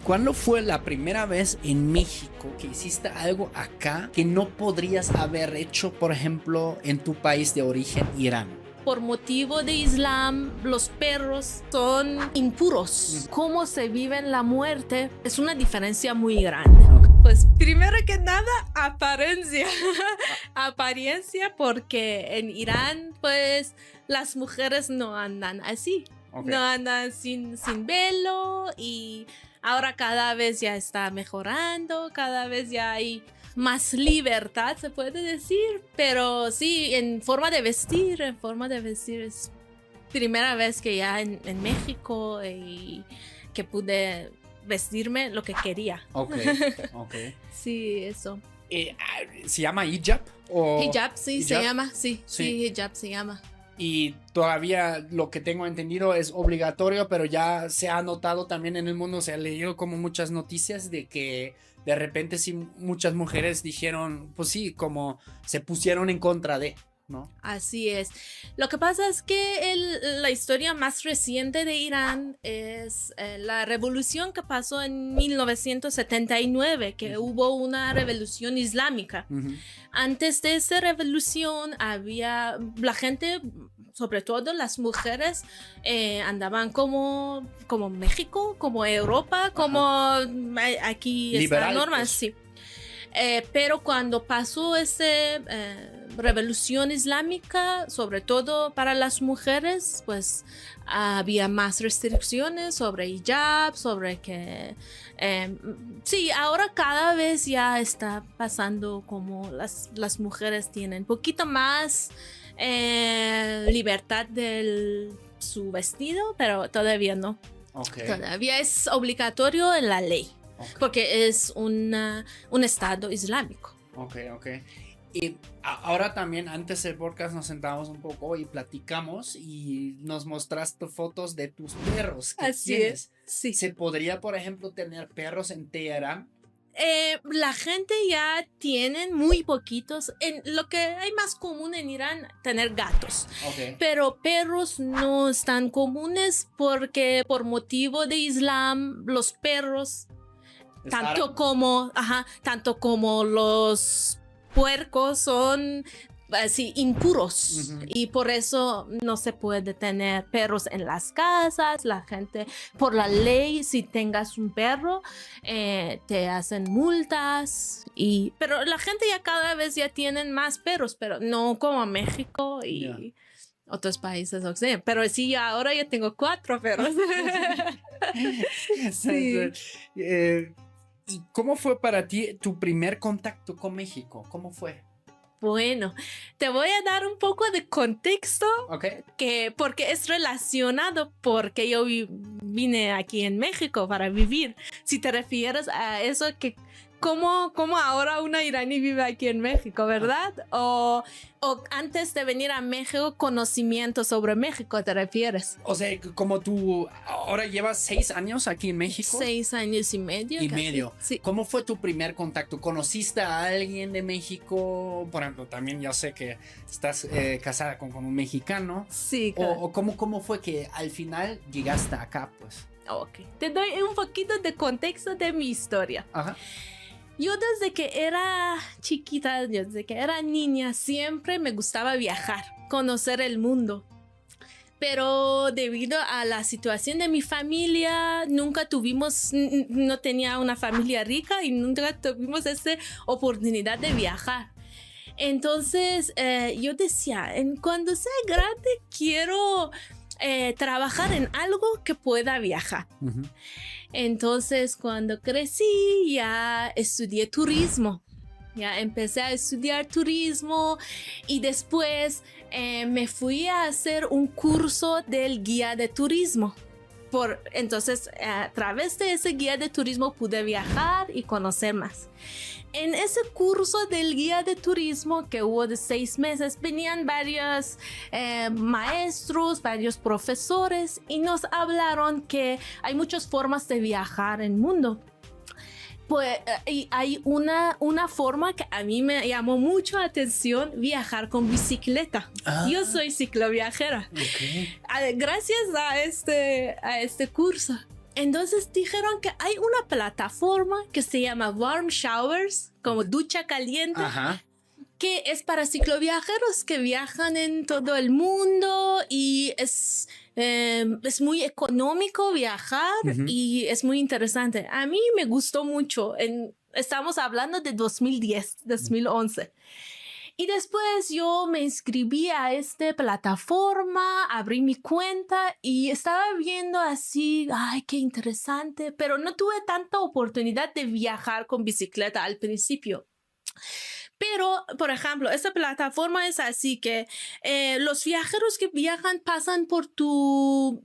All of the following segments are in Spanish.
¿Cuándo fue la primera vez en México que hiciste algo acá que no podrías haber hecho, por ejemplo, en tu país de origen, Irán? Por motivo de Islam, los perros son impuros. Cómo se vive la muerte es una diferencia muy grande. Pues primero que nada, apariencia. Apariencia, porque en Irán, pues las mujeres no andan así. Okay. No andan sin velo, y ahora cada vez ya está mejorando, cada vez ya hay más libertad, se puede decir, pero sí, en forma de vestir es primera vez que ya en México y que pude vestirme lo que quería. Ok. Sí, eso. ¿Se llama hijab? Hijab, sí, ¿Hijab? se llama, sí, hijab se llama. Y todavía lo que tengo entendido es obligatorio, pero ya se ha notado también en el mundo, se ha leído como muchas noticias de que de repente sí muchas mujeres dijeron, pues sí, como se pusieron en contra de, ¿no? Así es. Lo que pasa es que la historia más reciente de Irán es la revolución que pasó en 1979, que hubo una revolución islámica. Antes de esa revolución había la gente, sobre todo las mujeres, andaban como México, como Europa, como aquí está normal, sí. Pero cuando pasó esa revolución islámica, sobre todo para las mujeres, pues había más restricciones sobre hijab, sobre que sí, ahora cada vez ya está pasando como las mujeres tienen un poquito más libertad de su vestido, pero todavía no. Okay. Todavía es obligatorio en la ley. Okay. Porque es un estado islámico. Ok. Y ahora también, antes del podcast, nos sentamos un poco y platicamos y nos mostraste fotos de tus perros que Así tienes. Es, sí. ¿Se podría, por ejemplo, tener perros en Teherán? La gente ya tiene muy poquitos. Lo que hay más común en Irán, tener gatos. Okay. Pero perros no están comunes porque por motivo de Islam, los perros... Tanto como los puercos son así impuros. Y por eso no se puede tener perros en las casas. La gente, por la ley, si tengas un perro, te hacen multas. Pero la gente ya cada vez ya tienen más perros, pero no como México y otros países occidentales. Pero sí, ahora ya tengo 4 perros. Sí. ¿Y cómo fue para ti tu primer contacto con México? ¿Cómo fue? Bueno, te voy a dar un poco de contexto, okay. Porque es relacionado, porque yo vine aquí en México para vivir. Si te refieres a eso, que ¿cómo ahora una iraní vive aquí en México, verdad? O antes de venir a México, conocimiento sobre México, ¿te refieres? O sea, como tú ahora llevas 6 años aquí en México. 6 años y medio. Sí. ¿Cómo fue tu primer contacto? ¿Conociste a alguien de México? Por ejemplo, también yo sé que estás casada con un mexicano. Sí, claro. ¿O cómo fue que al final llegaste acá, pues? Ok, te doy un poquito de contexto de mi historia. Ajá. Yo desde que era chiquita, desde que era niña, siempre me gustaba viajar, conocer el mundo. Pero debido a la situación de mi familia, no tenía una familia rica y nunca tuvimos esa oportunidad de viajar. Entonces yo decía, cuando sea grande quiero trabajar en algo que pueda viajar. Entonces, cuando crecí, ya estudié turismo. Ya empecé a estudiar turismo y después me fui a hacer un curso del guía de turismo. Entonces, a través de ese guía de turismo pude viajar y conocer más. En ese curso del guía de turismo que hubo de 6 meses, venían varios maestros, varios profesores y nos hablaron que hay muchas formas de viajar en el mundo. Pues y hay una forma que a mí me llamó mucho la atención, viajar con bicicleta. Yo soy cicloviajera. Okay. Gracias a este curso. Entonces dijeron que hay una plataforma que se llama Warm Showers, como ducha caliente, Ajá. que es para cicloviajeros que viajan en todo el mundo y es muy económico viajar y es muy interesante. A mí me gustó mucho. Estamos hablando de 2010, 2011. Y después yo me inscribí a esta plataforma, abrí mi cuenta y estaba viendo así, ay, qué interesante, pero no tuve tanta oportunidad de viajar con bicicleta al principio. Pero, por ejemplo, esta plataforma es así que los viajeros que viajan pasan por tu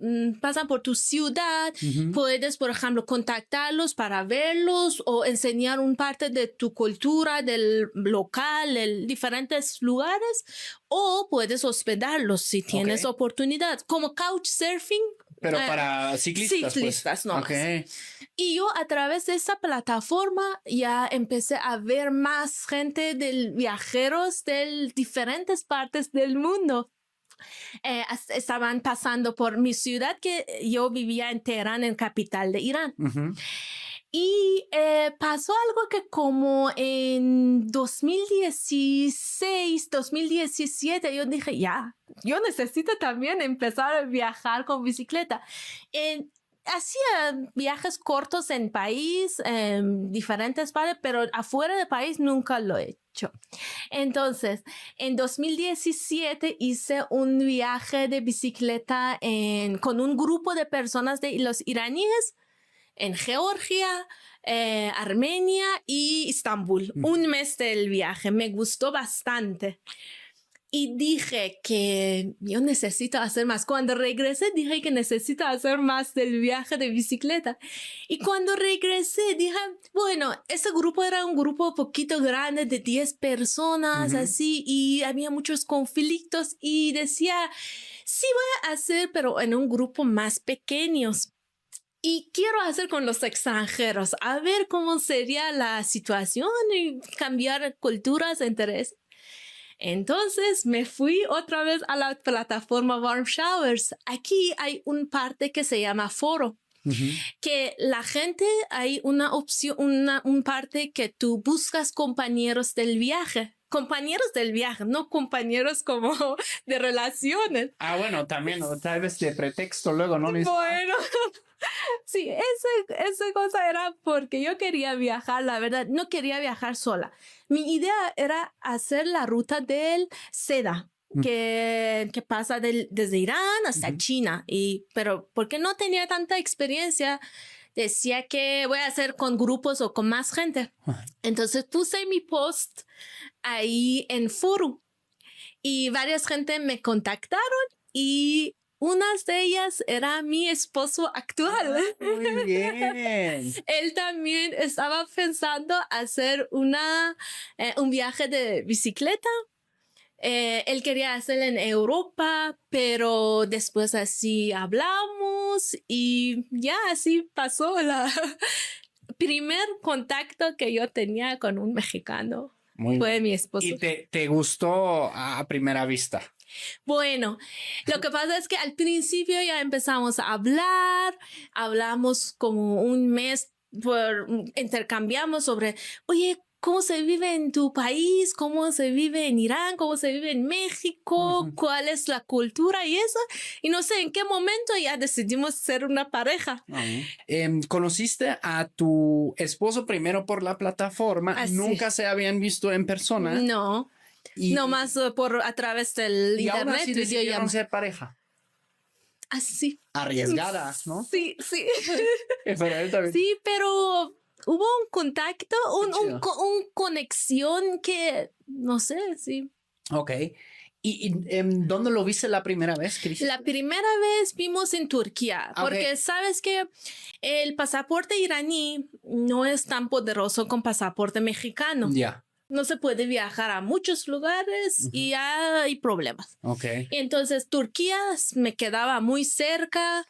ciudad. Puedes, por ejemplo, contactarlos para verlos o enseñar un parte de tu cultura, del local, en diferentes lugares. O puedes hospedarlos si tienes oportunidad, como couchsurfing. Pero para ciclistas. Ciclistas, pues. no. Okay. Y yo a través de esa plataforma ya empecé a ver más gente de viajeros de diferentes partes del mundo. Estaban pasando por mi ciudad, que yo vivía en Teherán, en capital de Irán. Y pasó algo que como en 2016, 2017, yo dije, ya, yo necesito también empezar a viajar con bicicleta. Hacía viajes cortos en país, diferentes partes, pero afuera del país nunca lo he hecho. Entonces, en 2017 hice un viaje de bicicleta con un grupo de personas de los iraníes en Georgia, Armenia y Estambul. Un mes del viaje. Me gustó bastante. Y dije que yo necesito hacer más. Cuando regresé, dije que necesito hacer más del viaje de bicicleta. Y cuando regresé, dije, bueno, ese grupo era un grupo un poquito grande de 10 personas, así, y había muchos conflictos. Y decía, sí voy a hacer, pero en un grupo más pequeños. Y quiero hacer con los extranjeros, a ver cómo sería la situación y cambiar culturas, intereses. Entonces me fui otra vez a la plataforma Warm Showers. Aquí hay un parte que se llama foro. Que la gente, hay una opción, un parte que tú buscas compañeros del viaje. Compañeros del viaje, no compañeros como de relaciones. Ah, bueno, también, o tal vez de pretexto luego, ¿no? Bueno, sí, esa cosa era porque yo quería viajar, la verdad, no quería viajar sola. Mi idea era hacer la ruta del Seda, que pasa desde Irán hasta China, pero porque no tenía tanta experiencia, decía que voy a hacer con grupos o con más gente. Entonces puse mi post ahí en foro y varias gente me contactaron y unas de ellas era mi esposo actual. Muy bien. Él también estaba pensando hacer un viaje de bicicleta. Él quería hacerlo en Europa, pero después así hablamos y ya así pasó la primer contacto que yo tenía con un mexicano. Fue mi esposo. ¿Y te gustó a primera vista? Bueno, lo que pasa es que al principio ya empezamos a hablar, hablamos como un mes, intercambiamos sobre, oye, ¿cómo se vive en tu país? ¿Cómo se vive en Irán? ¿Cómo se vive en México? ¿Cuál es la cultura y eso? Y no sé en qué momento ya decidimos ser una pareja. ¿Conociste a tu esposo primero por la plataforma? Así. ¿Nunca se habían visto en persona? No. No más a través del internet. Aún así decidieron ser pareja. Así. Arriesgadas, ¿no? Sí, sí. Pero él también. Sí, pero hubo un contacto, un conexión que, no sé, sí. Ok. ¿Y dónde lo viste la primera vez, Cris? La primera vez vimos en Turquía, porque sabes que el pasaporte iraní no es tan poderoso como pasaporte mexicano. Ya. No se puede viajar a muchos lugares y hay problemas. Okay. Y entonces Turquía me quedaba muy cerca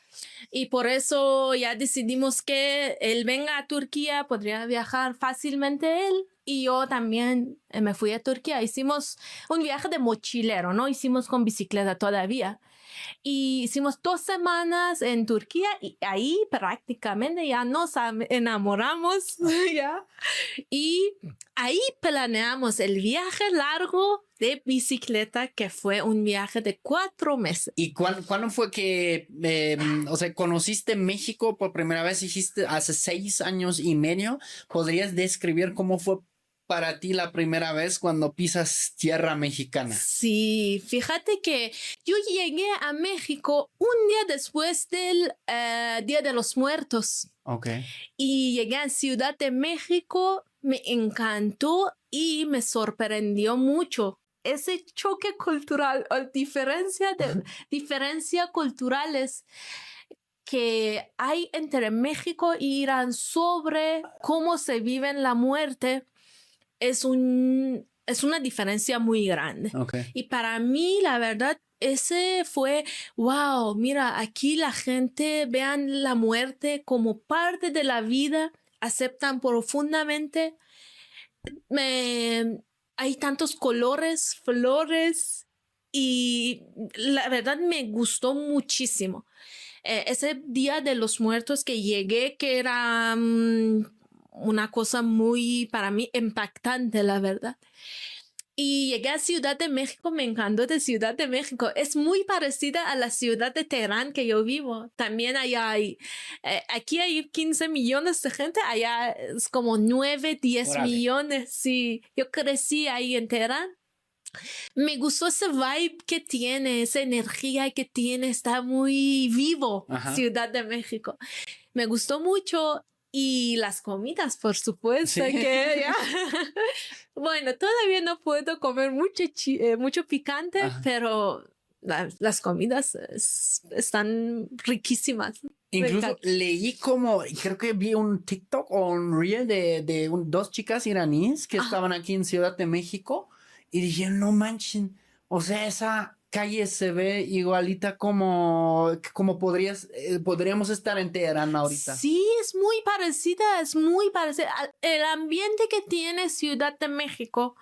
y por eso ya decidimos que él venga a Turquía, podría viajar fácilmente él. Y yo también me fui a Turquía. Hicimos un viaje de mochilero, ¿no? Hicimos con bicicleta todavía. y hicimos 2 semanas en Turquía y ahí prácticamente ya nos enamoramos, ¿ya? Y ahí planeamos el viaje largo de bicicleta, que fue un viaje de 4 meses. ¿Y cuándo fue que, o sea, conociste México por primera vez? Dijiste hace 6 años y medio. ¿Podrías describir cómo fue para ti la primera vez cuando pisas tierra mexicana? Sí, fíjate que yo llegué a México un día después del Día de los Muertos. Ok. Y llegué a Ciudad de México, me encantó y me sorprendió mucho. Ese choque cultural o diferencia culturales que hay entre México e Irán sobre cómo se vive la muerte es una diferencia muy grande. Okay. Y para mí, la verdad, ese fue, wow, mira, aquí la gente vean la muerte como parte de la vida, aceptan profundamente. Hay tantos colores, flores, y la verdad me gustó muchísimo. Ese Día de los Muertos que llegué, que era una cosa muy, para mí, impactante, la verdad. Y llegué a Ciudad de México, me encantó de Ciudad de México. Es muy parecida a la ciudad de Teherán que yo vivo. También allá hay, aquí hay 15 millones de gente, allá es como 9, 10 Órale. millones. Sí, yo crecí ahí en Teherán. Me gustó ese vibe que tiene, esa energía que tiene, está muy vivo. Ajá. Ciudad de México. Me gustó mucho. Y las comidas, por supuesto, Sí. que ya. Bueno, todavía no puedo comer mucho picante, Ajá. pero las comidas están riquísimas. Incluso leí creo que vi un TikTok o un reel de dos chicas iraníes que estaban aquí en Ciudad de México y dije, no manchen, o sea, esa calle se ve igualita como podríamos estar en Teherán ahorita. Sí, es muy parecida, es muy parecida. El ambiente que tiene Ciudad de México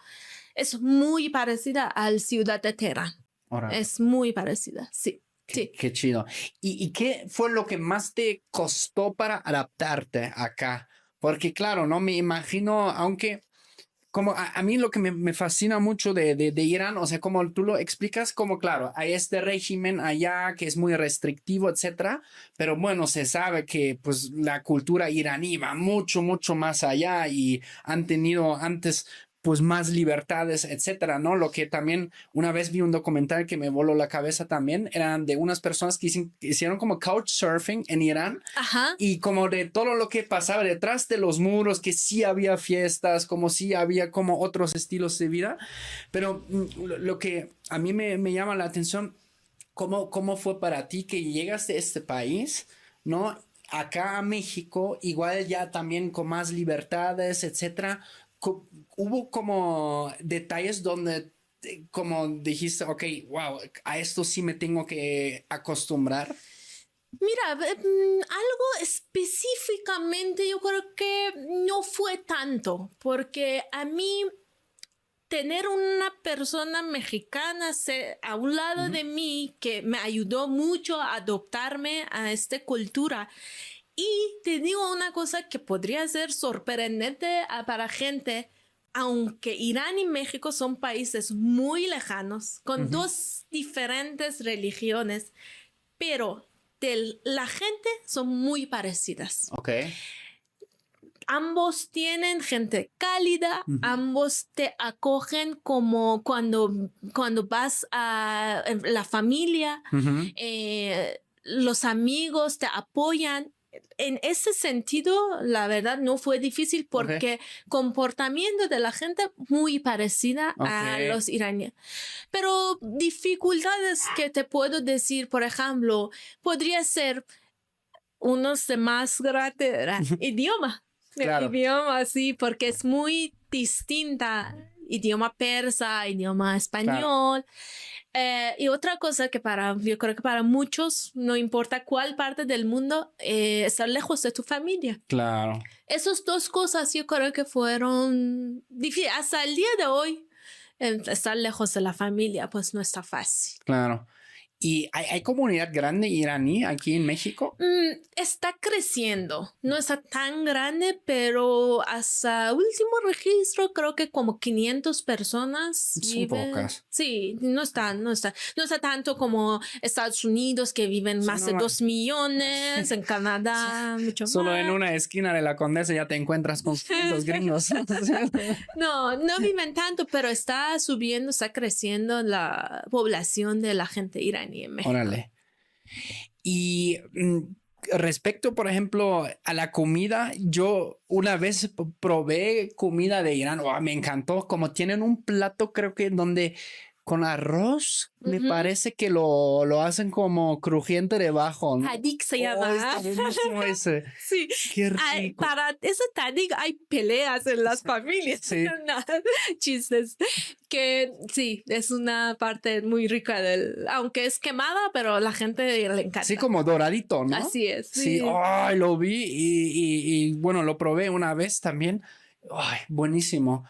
es muy parecida al Ciudad de Teherán. Órale. Es muy parecida, sí. Sí. Qué chido. ¿Y qué fue lo que más te costó para adaptarte acá? Porque claro, no me imagino, aunque como a mí lo que me fascina mucho de Irán, o sea, como tú lo explicas, como claro, hay este régimen allá que es muy restrictivo, etcétera, pero bueno, se sabe que pues la cultura iraní va mucho, mucho más allá y han tenido antes pues más libertades, etcétera, ¿no? Lo que también una vez vi un documental que me voló la cabeza también, eran de unas personas que hicieron como couchsurfing en Irán. Ajá. Y como de todo lo que pasaba detrás de los muros, que sí había fiestas, como sí había como otros estilos de vida, pero lo que a mí me llama la atención, ¿cómo fue para ti que llegaste a este país, ¿no? Acá a México, igual ya también con más libertades, etcétera. Hubo como detalles donde como dijiste, ok, wow, a esto sí me tengo que acostumbrar. Mira, algo específicamente yo creo que no fue tanto, porque a mí tener una persona mexicana a un lado de mí que me ayudó mucho a adoptarme a esta cultura. Y te digo una cosa que podría ser sorprendente para gente, aunque Irán y México son países muy lejanos, con dos diferentes religiones, pero la gente son muy parecidas. Ok. Ambos tienen gente cálida, ambos te acogen como cuando vas a la familia, los amigos te apoyan. En ese sentido, la verdad, no fue difícil porque comportamiento de la gente muy parecida a los iraníes. Pero dificultades que te puedo decir, por ejemplo, podría ser unos de más grandes idioma. Claro. Idioma, sí, porque es muy distinta. Idioma persa, idioma español. Claro. Y otra cosa que yo creo que para muchos, no importa cuál parte del mundo, estar lejos de tu familia. Claro. Esas dos cosas yo creo que fueron difíciles. Hasta el día de hoy, estar lejos de la familia, pues no está fácil. Claro. ¿Y hay comunidad grande iraní aquí en México? Está creciendo, no está tan grande, pero hasta último registro creo que como 500 personas Son viven. pocas. Sí, no está tanto como Estados Unidos que viven Sí, más no, de no. 2 millones, en Canadá mucho Solo más. en una esquina de la Condesa ya te encuentras con los gringos. No viven tanto, pero está subiendo, está creciendo la población de la gente iraní en México. Órale. Y respecto, por ejemplo, a la comida, yo una vez probé comida de Irán. Oh, me encantó. Como tienen un plato, creo que donde con arroz, me parece que lo hacen como crujiente debajo, ¿no? Tahdig se Oh, llama. está buenísimo ese. Sí. Qué rico. Para ese tahdig hay peleas en las familias. Sí. No, chistes. Que sí, es una parte muy rica aunque es quemada, pero la gente le encanta. Sí, como doradito, ¿no? Así es. Sí, ay, lo vi y bueno, lo probé una vez también. Ay, buenísimo.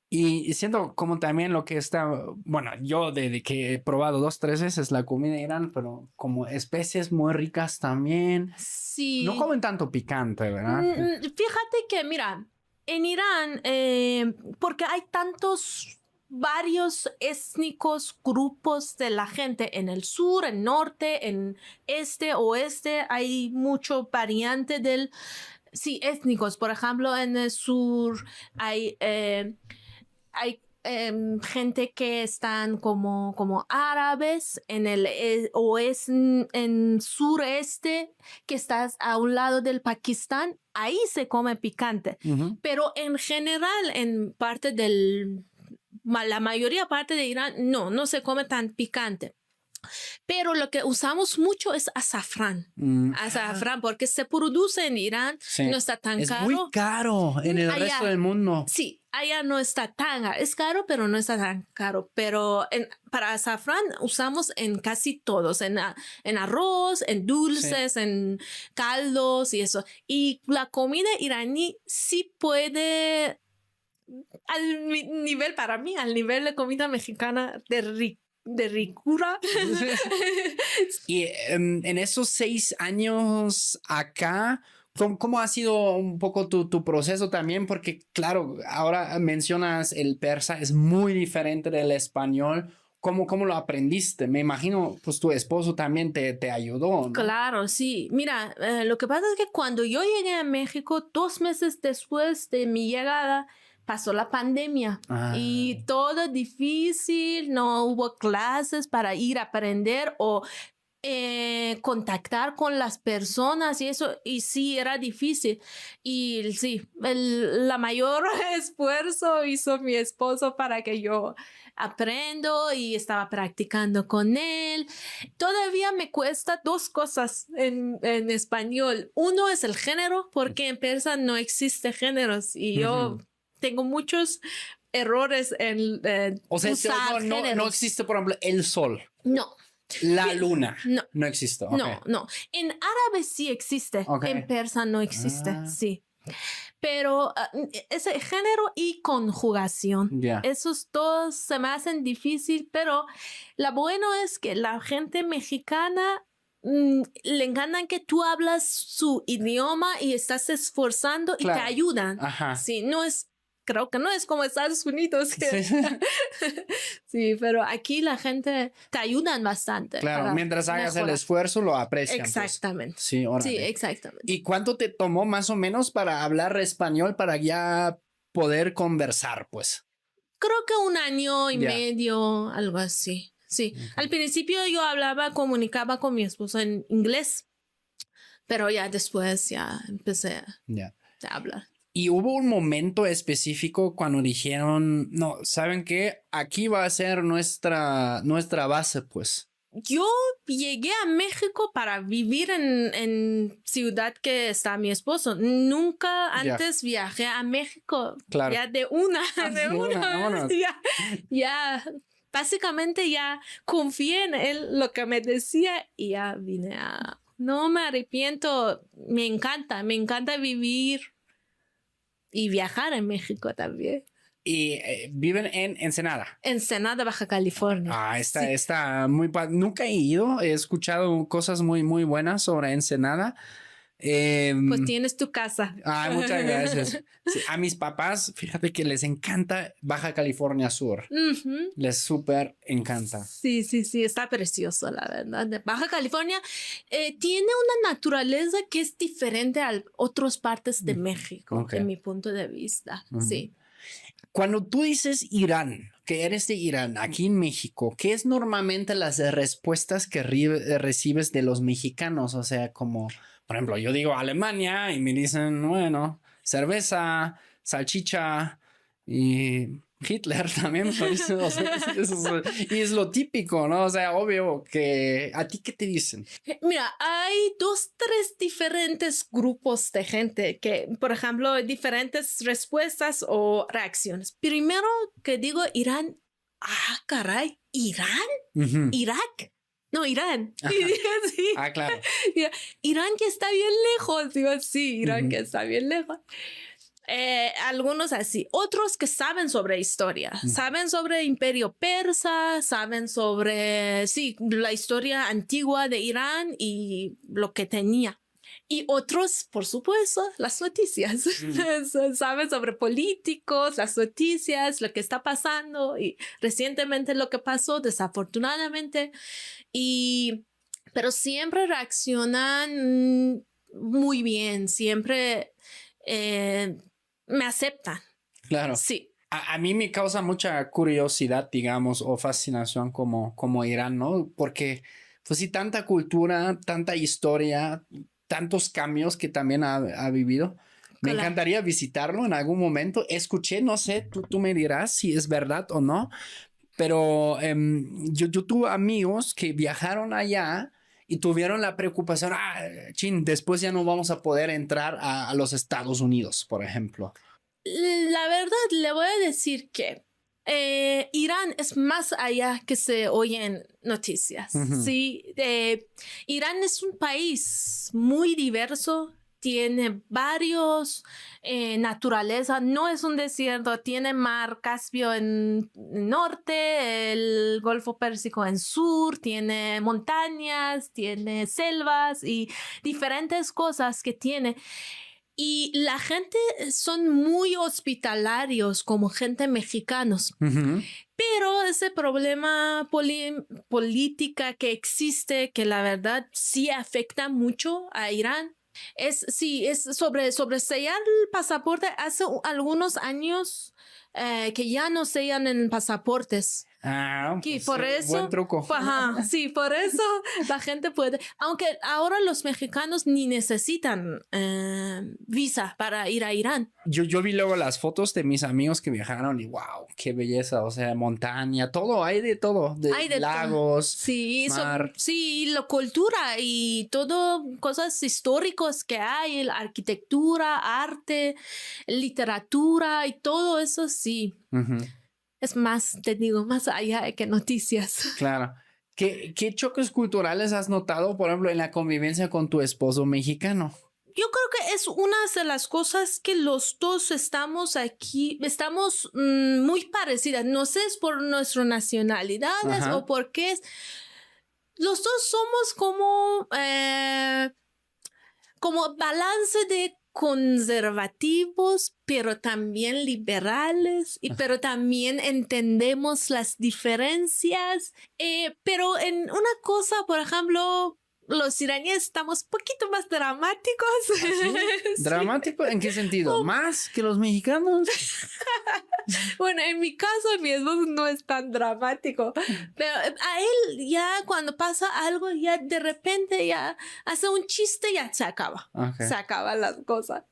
Y siento como también lo que está, bueno, yo de que he probado 2, 3 veces la comida de Irán, pero como especies muy ricas también. Sí. No comen tanto picante, ¿verdad? Fíjate que, mira, en Irán, porque hay varios étnicos grupos de la gente en el sur, en norte, en este, oeste, hay mucho variante sí, étnicos. Por ejemplo, en el sur hay gente que están como árabes en el en sureste, que estás a un lado del Pakistán, ahí se come picante. Pero en general, la mayoría parte de Irán, no se come tan picante. Pero lo que usamos mucho es azafrán. Azafrán, porque se produce en Irán, sí. No está tan caro. Es muy caro en el resto del mundo. Sí, allá no está tan caro. Es caro, pero no está tan caro. Pero para azafrán usamos en casi todos, en arroz, en dulces, sí. En caldos y eso. Y la comida iraní sí puede, al nivel para mí, al nivel de comida mexicana de ricura. Y en esos 6 años acá, ¿cómo ha sido un poco tu proceso también? Porque claro, ahora mencionas el persa, es muy diferente del español. ¿Cómo lo aprendiste? Me imagino, pues tu esposo también te ayudó, ¿no? Claro, sí. Mira, lo que pasa es que cuando yo llegué a México, 2 meses después de mi llegada, pasó la pandemia y todo difícil, no hubo clases para ir a aprender o contactar con las personas y eso, y sí, era difícil. Y sí, la mayor esfuerzo hizo mi esposo para que yo aprendo y estaba practicando con él. Todavía me cuesta 2 cosas en español. Uno es el género, porque en persa no existe géneros y yo tengo muchos errores en o sea, usar no existe, por ejemplo, el sol. No. La luna. No existe. Okay. No. En árabe sí existe. Okay. En persa no existe. Sí. Pero ese género y conjugación. Yeah. Esos dos se me hacen difícil, pero lo bueno es que la gente mexicana le encantan que tú hablas su idioma y estás esforzando, claro. Y te ayudan. Ajá. Sí, creo que no es como Estados Unidos. Sí. Sí, pero aquí la gente te ayudan bastante. Claro, mientras hagas el esfuerzo lo aprecian. Exactamente. Pues. Sí, órale. Sí, exactamente. ¿Y cuánto te tomó más o menos para hablar español para ya poder conversar, pues? Creo que 1 año y medio, algo así. Sí. Okay. Al principio yo comunicaba con mi esposo en inglés, pero ya después ya empecé a hablar. Y hubo un momento específico cuando dijeron, no, ¿saben qué? Aquí va a ser nuestra base, pues. Yo llegué a México para vivir en ciudad que está mi esposo. Nunca antes viajé a México. Claro. Ya de una ya básicamente ya confié en él, lo que me decía, y ya vine no me arrepiento, me encanta vivir y viajar en México también. Y viven en Ensenada. Ensenada, Baja California. Ah, Sí. está muy padre. Nunca he ido. He escuchado cosas muy, muy buenas sobre Ensenada. Pues tienes tu casa. Muchas gracias. Sí, a mis papás, fíjate que les encanta Baja California Sur. Ujú. Les súper encanta. Sí, está precioso, la verdad. De Baja California tiene una naturaleza que es diferente a otras partes de México, Ok. en mi punto de vista. Sí. Cuando tú dices Irán, que eres de Irán, aquí en México, ¿qué es normalmente las respuestas que recibes de los mexicanos? O sea, como, por ejemplo, yo digo Alemania y me dicen, bueno, cerveza, salchicha y Hitler también me parece. O sea, y es lo típico, ¿no? O sea, obvio que a ti, ¿qué te dicen? Mira, hay 2, 3 diferentes grupos de gente que, por ejemplo, diferentes respuestas o reacciones. Primero que digo Irán, caray, ¿Irán? Ujú. ¿Irak? No, Irán. Ajá. Sí. Claro. Irán que está bien lejos. Digo, sí, Irán Ujú. que está bien lejos. Algunos así, otros que saben sobre historia, saben sobre imperio persa, saben sobre, sí, la historia antigua de Irán y lo que tenía. Y otros, por supuesto, las noticias. Saben sobre políticos, las noticias, lo que está pasando y recientemente lo que pasó, desafortunadamente. Pero siempre reaccionan muy bien, siempre me aceptan. Claro. Sí. A mí me causa mucha curiosidad, digamos, o fascinación como Irán, ¿no? Porque, pues sí, tanta cultura, tanta historia, tantos cambios que también ha vivido. Me Claro. encantaría visitarlo en algún momento. Escuché, no sé, tú me dirás si es verdad o no, pero yo tuve amigos que viajaron allá y tuvieron la preocupación, después ya no vamos a poder entrar a los Estados Unidos, por ejemplo. La verdad, le voy a decir que Irán es más allá que se oyen noticias. Ujú. Sí, Irán es un país muy diverso, tiene varios naturaleza, no es un desierto, tiene mar Caspio en norte, el Golfo Pérsico en sur, tiene montañas, tiene selvas y diferentes cosas que tiene. Y la gente son muy hospitalarios como gente mexicanos. Ujú. Pero ese problema política que existe, que la verdad sí afecta mucho a Irán, es sobre sellar el pasaporte. Hace algunos años que ya no sellan en pasaportes. Y por eso, buen truco. Ajá, sí, por eso la gente puede, aunque ahora los mexicanos ni necesitan visa para ir a Irán. Yo vi luego las fotos de mis amigos que viajaron y wow, qué belleza, o sea, montaña, todo, hay de todo, Hay de lagos, sí, mar. sí, la cultura y todo, cosas históricas que hay, la arquitectura, arte, literatura y todo eso, sí. Ujú. Es más, te digo, más allá que noticias. Claro. ¿Qué choques culturales has notado, por ejemplo, en la convivencia con tu esposo mexicano? Yo creo que es una de las cosas que los dos estamos aquí, estamos muy parecidas. No sé, es por nuestras nacionalidades Ajá. o por qué es. Los dos somos como balance de conservativos, pero también liberales, pero también entendemos las diferencias. Pero en una cosa, por ejemplo, los iraníes estamos un poquito más dramáticos. ¿Ah, sí? Sí. ¿Dramático? ¿En qué sentido? ¿Más que los mexicanos? Bueno, en mi caso, mi esposo no es tan dramático, pero a él ya cuando pasa algo, ya de repente ya hace un chiste y ya se acaba. Okay. Se acaban las cosas.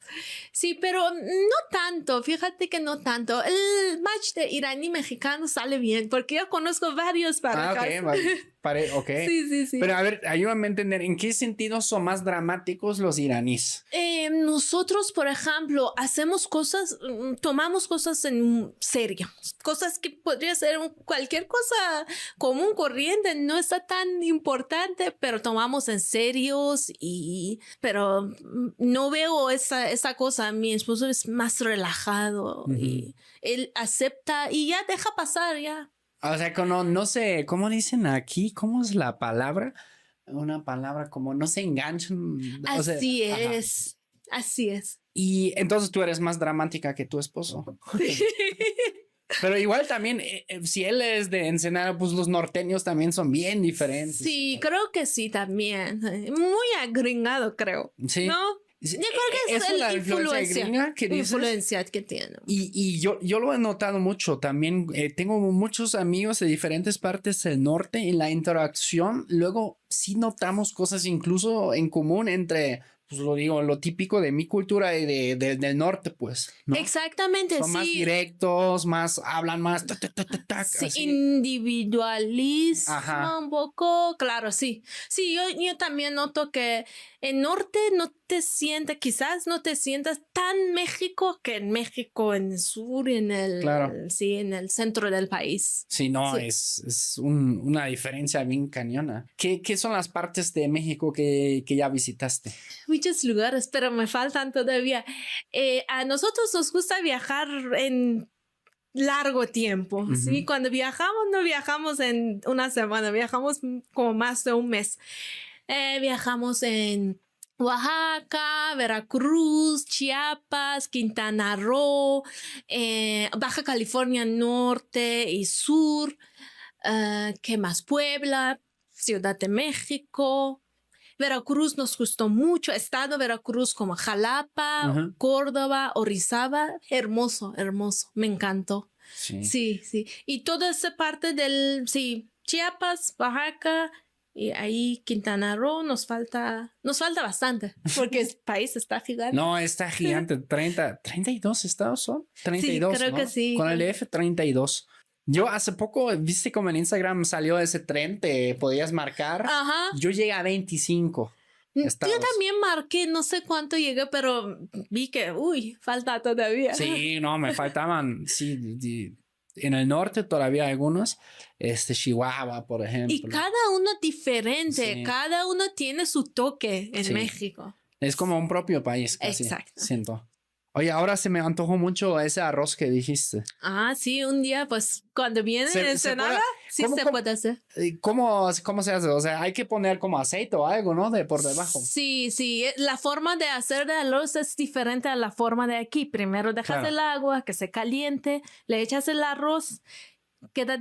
Sí, pero no tanto, fíjate que no tanto. El match de iraní-mexicano sale bien, porque yo conozco varios parejas. Okay, vale. Ok. Sí. Pero a ver, ayúdame a entender, ¿en qué sentido son más dramáticos los iraníes? Nosotros, por ejemplo, hacemos cosas, tomamos cosas en serio, cosas que podría ser cualquier cosa común, corriente, no está tan importante, pero tomamos en serios pero no veo esa cosa. Mi esposo es más relajado y él acepta y ya deja pasar, ya. O sea, no sé, ¿cómo dicen aquí? ¿Cómo es la palabra? Una palabra como no se enganchan. O sea, Así ajá. es, así es. Y entonces tú eres más dramática que tu esposo. Pero igual también, si él es de Ensenada, pues los norteños también son bien diferentes. Sí, creo que sí también. Muy agringado, creo. Sí. ¿No? Sí, Yo creo que es la el influencia gringa que dices. influencia que tiene. Y yo lo he notado mucho también. Tengo muchos amigos de diferentes partes del norte en la interacción. Luego sí notamos cosas incluso en común entre, pues lo digo, lo típico de mi cultura y del norte, pues, ¿no? Exactamente, Son sí. más directos, hablan más. Sí, Así. individualismo Ajá. un poco, claro, sí. Sí, yo también noto que en norte no te sientes, quizás no te sientas tan México que en México, en el sur y Claro. sí, en el centro del país. Sí, no, Sí. es una diferencia bien cañona. ¿Qué son las partes de México que ya visitaste? Muchos lugares, pero me faltan todavía. A nosotros nos gusta viajar en largo tiempo, ¿sí? Cuando viajamos, no viajamos en una semana, viajamos como más de un mes. Viajamos en Oaxaca, Veracruz, Chiapas, Quintana Roo, Baja California Norte y Sur, ¿qué más? Puebla, Ciudad de México. Veracruz nos gustó mucho, estado Veracruz como Jalapa, Córdoba, Orizaba, hermoso, me encantó. Sí. Sí. Y toda esa parte sí, Chiapas, Oaxaca y ahí Quintana Roo nos falta bastante porque el país está gigante. No, está gigante. 32 estados son. 32, sí, creo ¿no? que sí. Con el DF 32. Yo hace poco, viste como en Instagram salió ese tren, te podías marcar. Ajá. Yo llegué a 25 estados. Yo también marqué, no sé cuánto llegué, pero vi que, falta todavía. Sí, no, me faltaban, sí, en el norte todavía algunos, Chihuahua, por ejemplo. Y cada uno diferente, Sí. cada uno tiene su toque en Sí. México. Es como un propio país, casi. Exacto. Siento. Oye, ahora se me antojó mucho ese arroz que dijiste. Sí, un día, pues, cuando viene ¿Se en Ensenada, sí ¿Cómo- se cómo- puede hacer. ¿Cómo se hace? O sea, hay que poner como aceite o algo, ¿no? De por debajo. Sí, la forma de hacer de arroz es diferente a la forma de aquí. Primero dejas Claro. el agua que se caliente, le echas el arroz, queda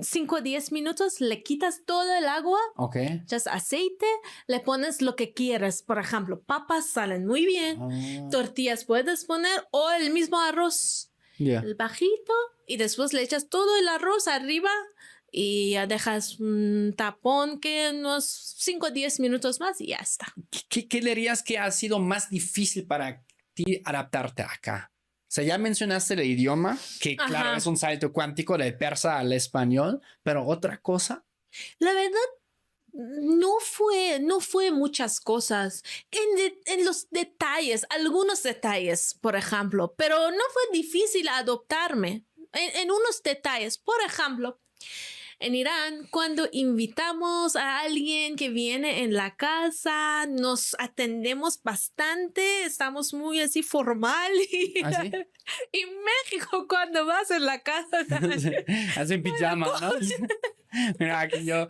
5 o 10 minutos, le quitas todo el agua, Ok. echas aceite, le pones lo que quieras. Por ejemplo, papas salen muy bien, tortillas puedes poner o el mismo arroz, el bajito, y después le echas todo el arroz arriba y ya dejas un tapón que unos 5 o 10 minutos más y ya está. ¿Qué dirías que ha sido más difícil para ti adaptarte acá? O sea, ya mencionaste el idioma, que claro, Ajá. es un salto cuántico del persa al español, pero otra cosa. La verdad, no fue muchas cosas. En los detalles, algunos detalles, por ejemplo, pero no fue difícil adoptarme. En unos detalles, por ejemplo, en Irán, cuando invitamos a alguien que viene en la casa, nos atendemos bastante, estamos muy así formal. ¿Así? Y México, cuando vas en la casa, Hacen pijama, ¿no? Mira, aquí yo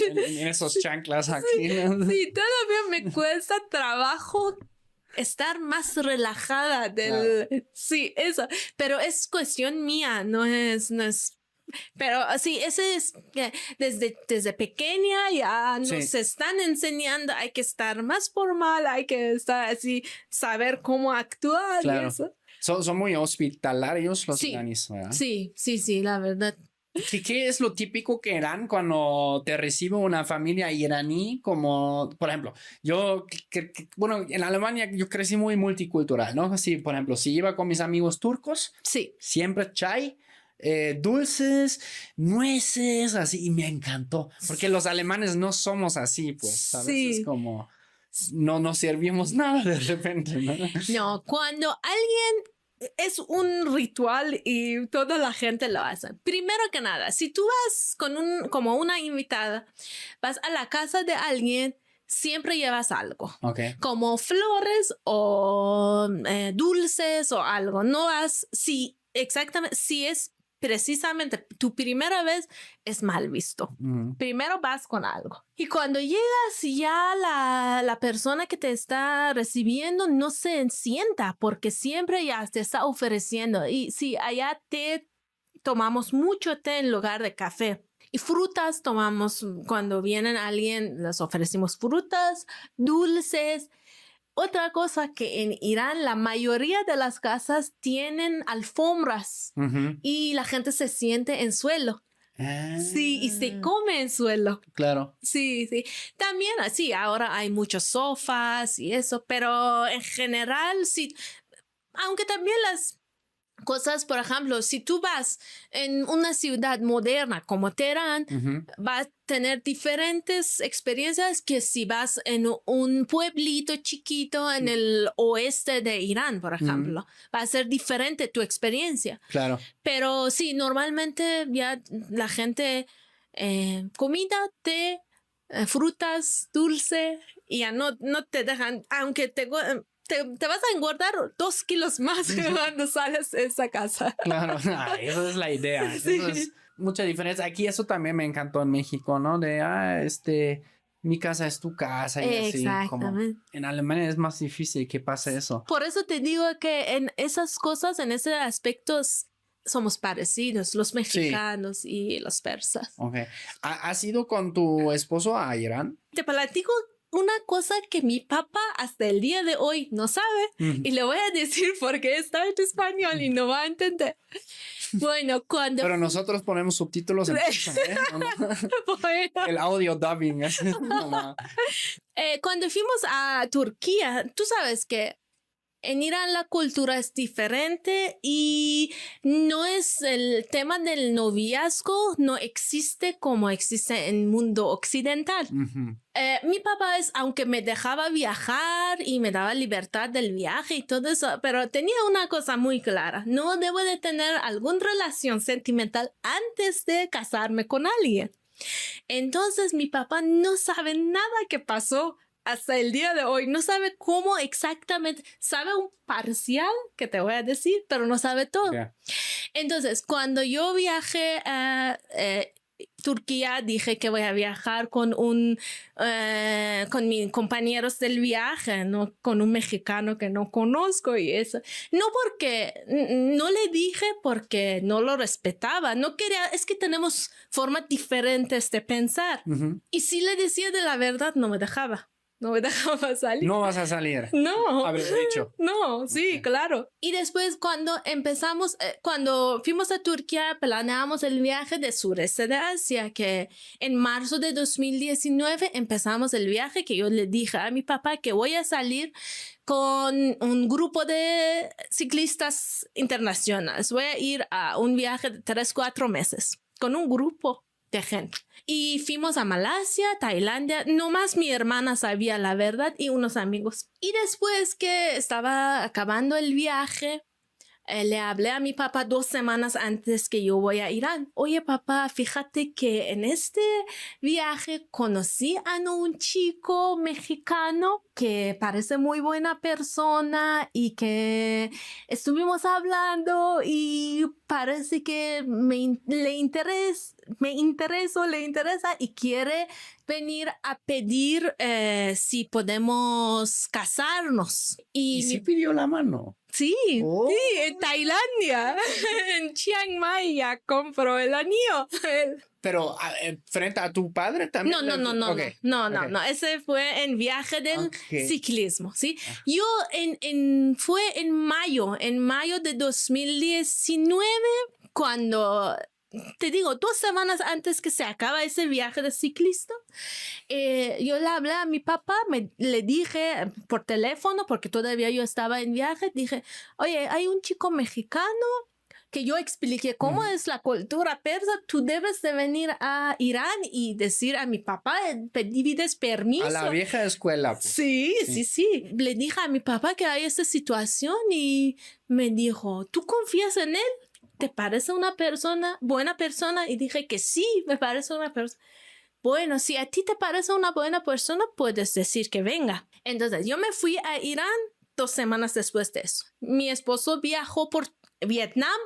en esos chanclas aquí. ¿no? sí, todavía me cuesta trabajo estar más relajada del... Claro. Sí, eso. Pero es cuestión mía, no es... Pero sí, ese es que desde pequeña ya nos Sí. están enseñando, hay que estar más formal, hay que estar así, saber cómo actuar y Claro. eso. Son muy hospitalarios los Sí. iraníes, ¿verdad? Sí, la verdad. ¿Qué es lo típico que harán cuando te recibe una familia iraní? Como, por ejemplo, bueno, en Alemania yo crecí muy multicultural, ¿no? Así, por ejemplo, si iba con mis amigos turcos, Sí. siempre chai, dulces, nueces, así, y me encantó, porque los alemanes no somos así, pues, ¿sabes? Sí. Es como, no nos servimos nada de repente, ¿no? No, cuando alguien es un ritual y toda la gente lo hace. Primero que nada, si tú vas como una invitada, vas a la casa de alguien, siempre llevas algo. Ok. Como flores o dulces o algo. No vas, exactamente, si es precisamente tu primera vez, es mal visto. Primero vas con algo. Y cuando llegas, ya la persona que te está recibiendo no se sienta porque siempre ya te está ofreciendo. Y si allá tomamos mucho té en lugar de café. Y frutas tomamos, cuando vienen alguien, les ofrecimos frutas, dulces. Otra cosa que en Irán la mayoría de las casas tienen alfombras y la gente se siente en suelo. Sí, y se come en suelo. Claro. Sí, sí. También así, ahora hay muchos sofás y eso, pero en general sí, aunque también las cosas, por ejemplo, si tú vas en una ciudad moderna como Teherán, vas a tener diferentes experiencias que si vas en un pueblito chiquito en el oeste de Irán, por ejemplo. Va a ser diferente tu experiencia. Claro. Pero sí, normalmente ya la gente, comida, té, frutas, dulce, y ya no te dejan, aunque te vas a engordar 2 kilos más cuando sales de esa casa. Claro, esa es la idea. Sí. Eso es mucha diferencia. Aquí eso también me encantó en México, ¿no? De, mi casa es tu casa y así. Como en Alemania es más difícil que pase eso. Por eso te digo que en esas cosas, en ese aspecto, somos parecidos, los mexicanos y los persas. Ok. ¿Has ido con tu esposo a Irán? Te platico una cosa que mi papá hasta el día de hoy no sabe y le voy a decir porque está en español y no va a entender. Bueno, Pero nosotros ponemos subtítulos en bueno. el audio dubbing. Cuando fuimos a Turquía, tú sabes que en Irán la cultura es diferente y no es el tema del noviazgo, no existe como existe en el mundo occidental. Mi papá aunque me dejaba viajar y me daba libertad del viaje y todo eso, pero tenía una cosa muy clara, no debo de tener alguna relación sentimental antes de casarme con alguien. Entonces mi papá no sabe nada que pasó hasta el día de hoy, no sabe cómo exactamente, sabe un parcial que te voy a decir, pero no sabe todo. Yeah. Entonces, cuando yo viajé a Turquía, dije que voy a viajar con mis compañeros del viaje, no con un mexicano que no conozco y eso. No le dije porque no lo respetaba, no quería, es que tenemos formas diferentes de pensar. Y si le decía de la verdad, no me dejaba. No me dejaba salir. No vas a salir. No. Habría dicho. No, sí, okay. Claro. Y después cuando fuimos a Turquía, planeamos el viaje de sureste de Asia, que en marzo de 2019 empezamos el viaje, que yo le dije a mi papá que voy a salir con un grupo de ciclistas internacionales. Voy a ir a un viaje de 3-4 meses con un grupo de gente. Y fuimos a Malasia, Tailandia, nomás mi hermana sabía la verdad y unos amigos. Y después que estaba acabando el viaje, le hablé a mi papá 2 semanas antes que yo voy a Irán. Oye, papá, fíjate que en este viaje conocí a un chico mexicano que parece muy buena persona y que estuvimos hablando y parece que le interesa y quiere venir a pedir si podemos casarnos. ¿Y si pidió la mano? Sí, oh. Sí, en Tailandia, en Chiang Mai ya compró el anillo. Pero frente a tu padre también. No, ese fue en viaje del ciclismo, ¿sí? Yo fue en mayo de 2019 cuando, te digo, 2 semanas antes que se acaba ese viaje de ciclista, yo le hablé a mi papá, le dije por teléfono, porque todavía yo estaba en viaje, dije, oye, hay un chico mexicano que yo expliqué cómo es la cultura persa, tú debes de venir a Irán y decir a mi papá, pides permiso. A la vieja escuela. Pues. Sí. Le dije a mi papá que hay esta situación y me dijo, ¿tú confías en él? ¿Te parece una buena persona? Y dije que sí, me parece una persona. Bueno, si a ti te parece una buena persona, puedes decir que venga. Entonces, yo me fui a Irán 2 semanas después de eso. Mi esposo viajó por Vietnam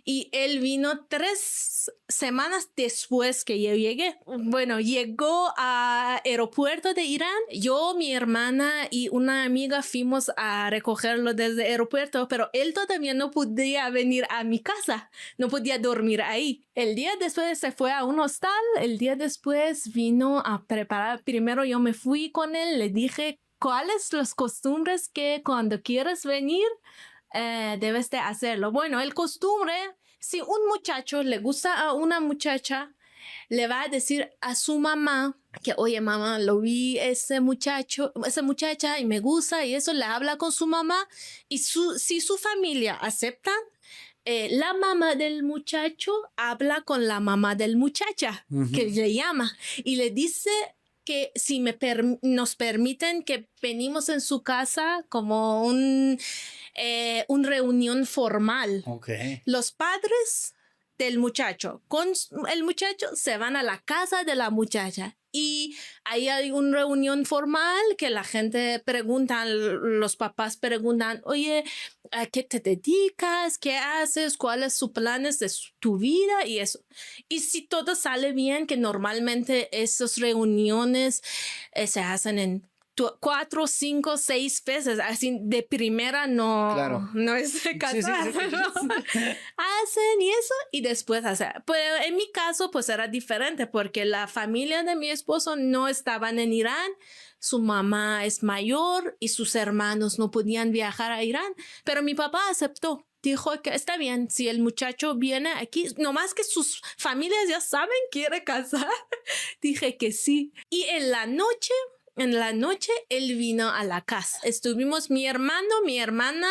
y él vino 3 semanas después que yo llegué. Bueno, llegó al aeropuerto de Irán. Yo, mi hermana y una amiga fuimos a recogerlo desde el aeropuerto, pero él todavía no podía venir a mi casa. No podía dormir ahí. El día después se fue a un hostal. El día después vino a preparar. Primero yo me fui con él. Le dije, ¿cuáles las costumbres que cuando quieres venir debes de hacerlo? Bueno, el costumbre, si un muchacho le gusta a una muchacha, le va a decir a su mamá que, oye, mamá, lo vi esa muchacha y me gusta, y eso le habla con su mamá. Y si su familia acepta, la mamá del muchacho habla con la mamá del muchacha, que le llama, y le dice que si nos permiten que venimos en su casa como un reunión formal. Okay. Los padres del muchacho con el muchacho se van a la casa de la muchacha y ahí hay una reunión formal que la gente pregunta, los papás preguntan, oye, ¿a qué te dedicas? ¿Qué haces? ¿Cuáles son sus planes de tu vida? Y eso. Y si todo sale bien, que normalmente esas reuniones se hacen en 4, 5, 6 veces, así de primera no es de casar. Hacen y eso y después hacen. Pero en mi caso pues era diferente porque la familia de mi esposo no estaban en Irán. Su mamá es mayor y sus hermanos no podían viajar a Irán, pero mi papá aceptó. Dijo que está bien, si el muchacho viene aquí, nomás que sus familias ya saben, quiere casar. Dije que sí. Y en la noche él vino a la casa. Estuvimos mi hermano, mi hermana,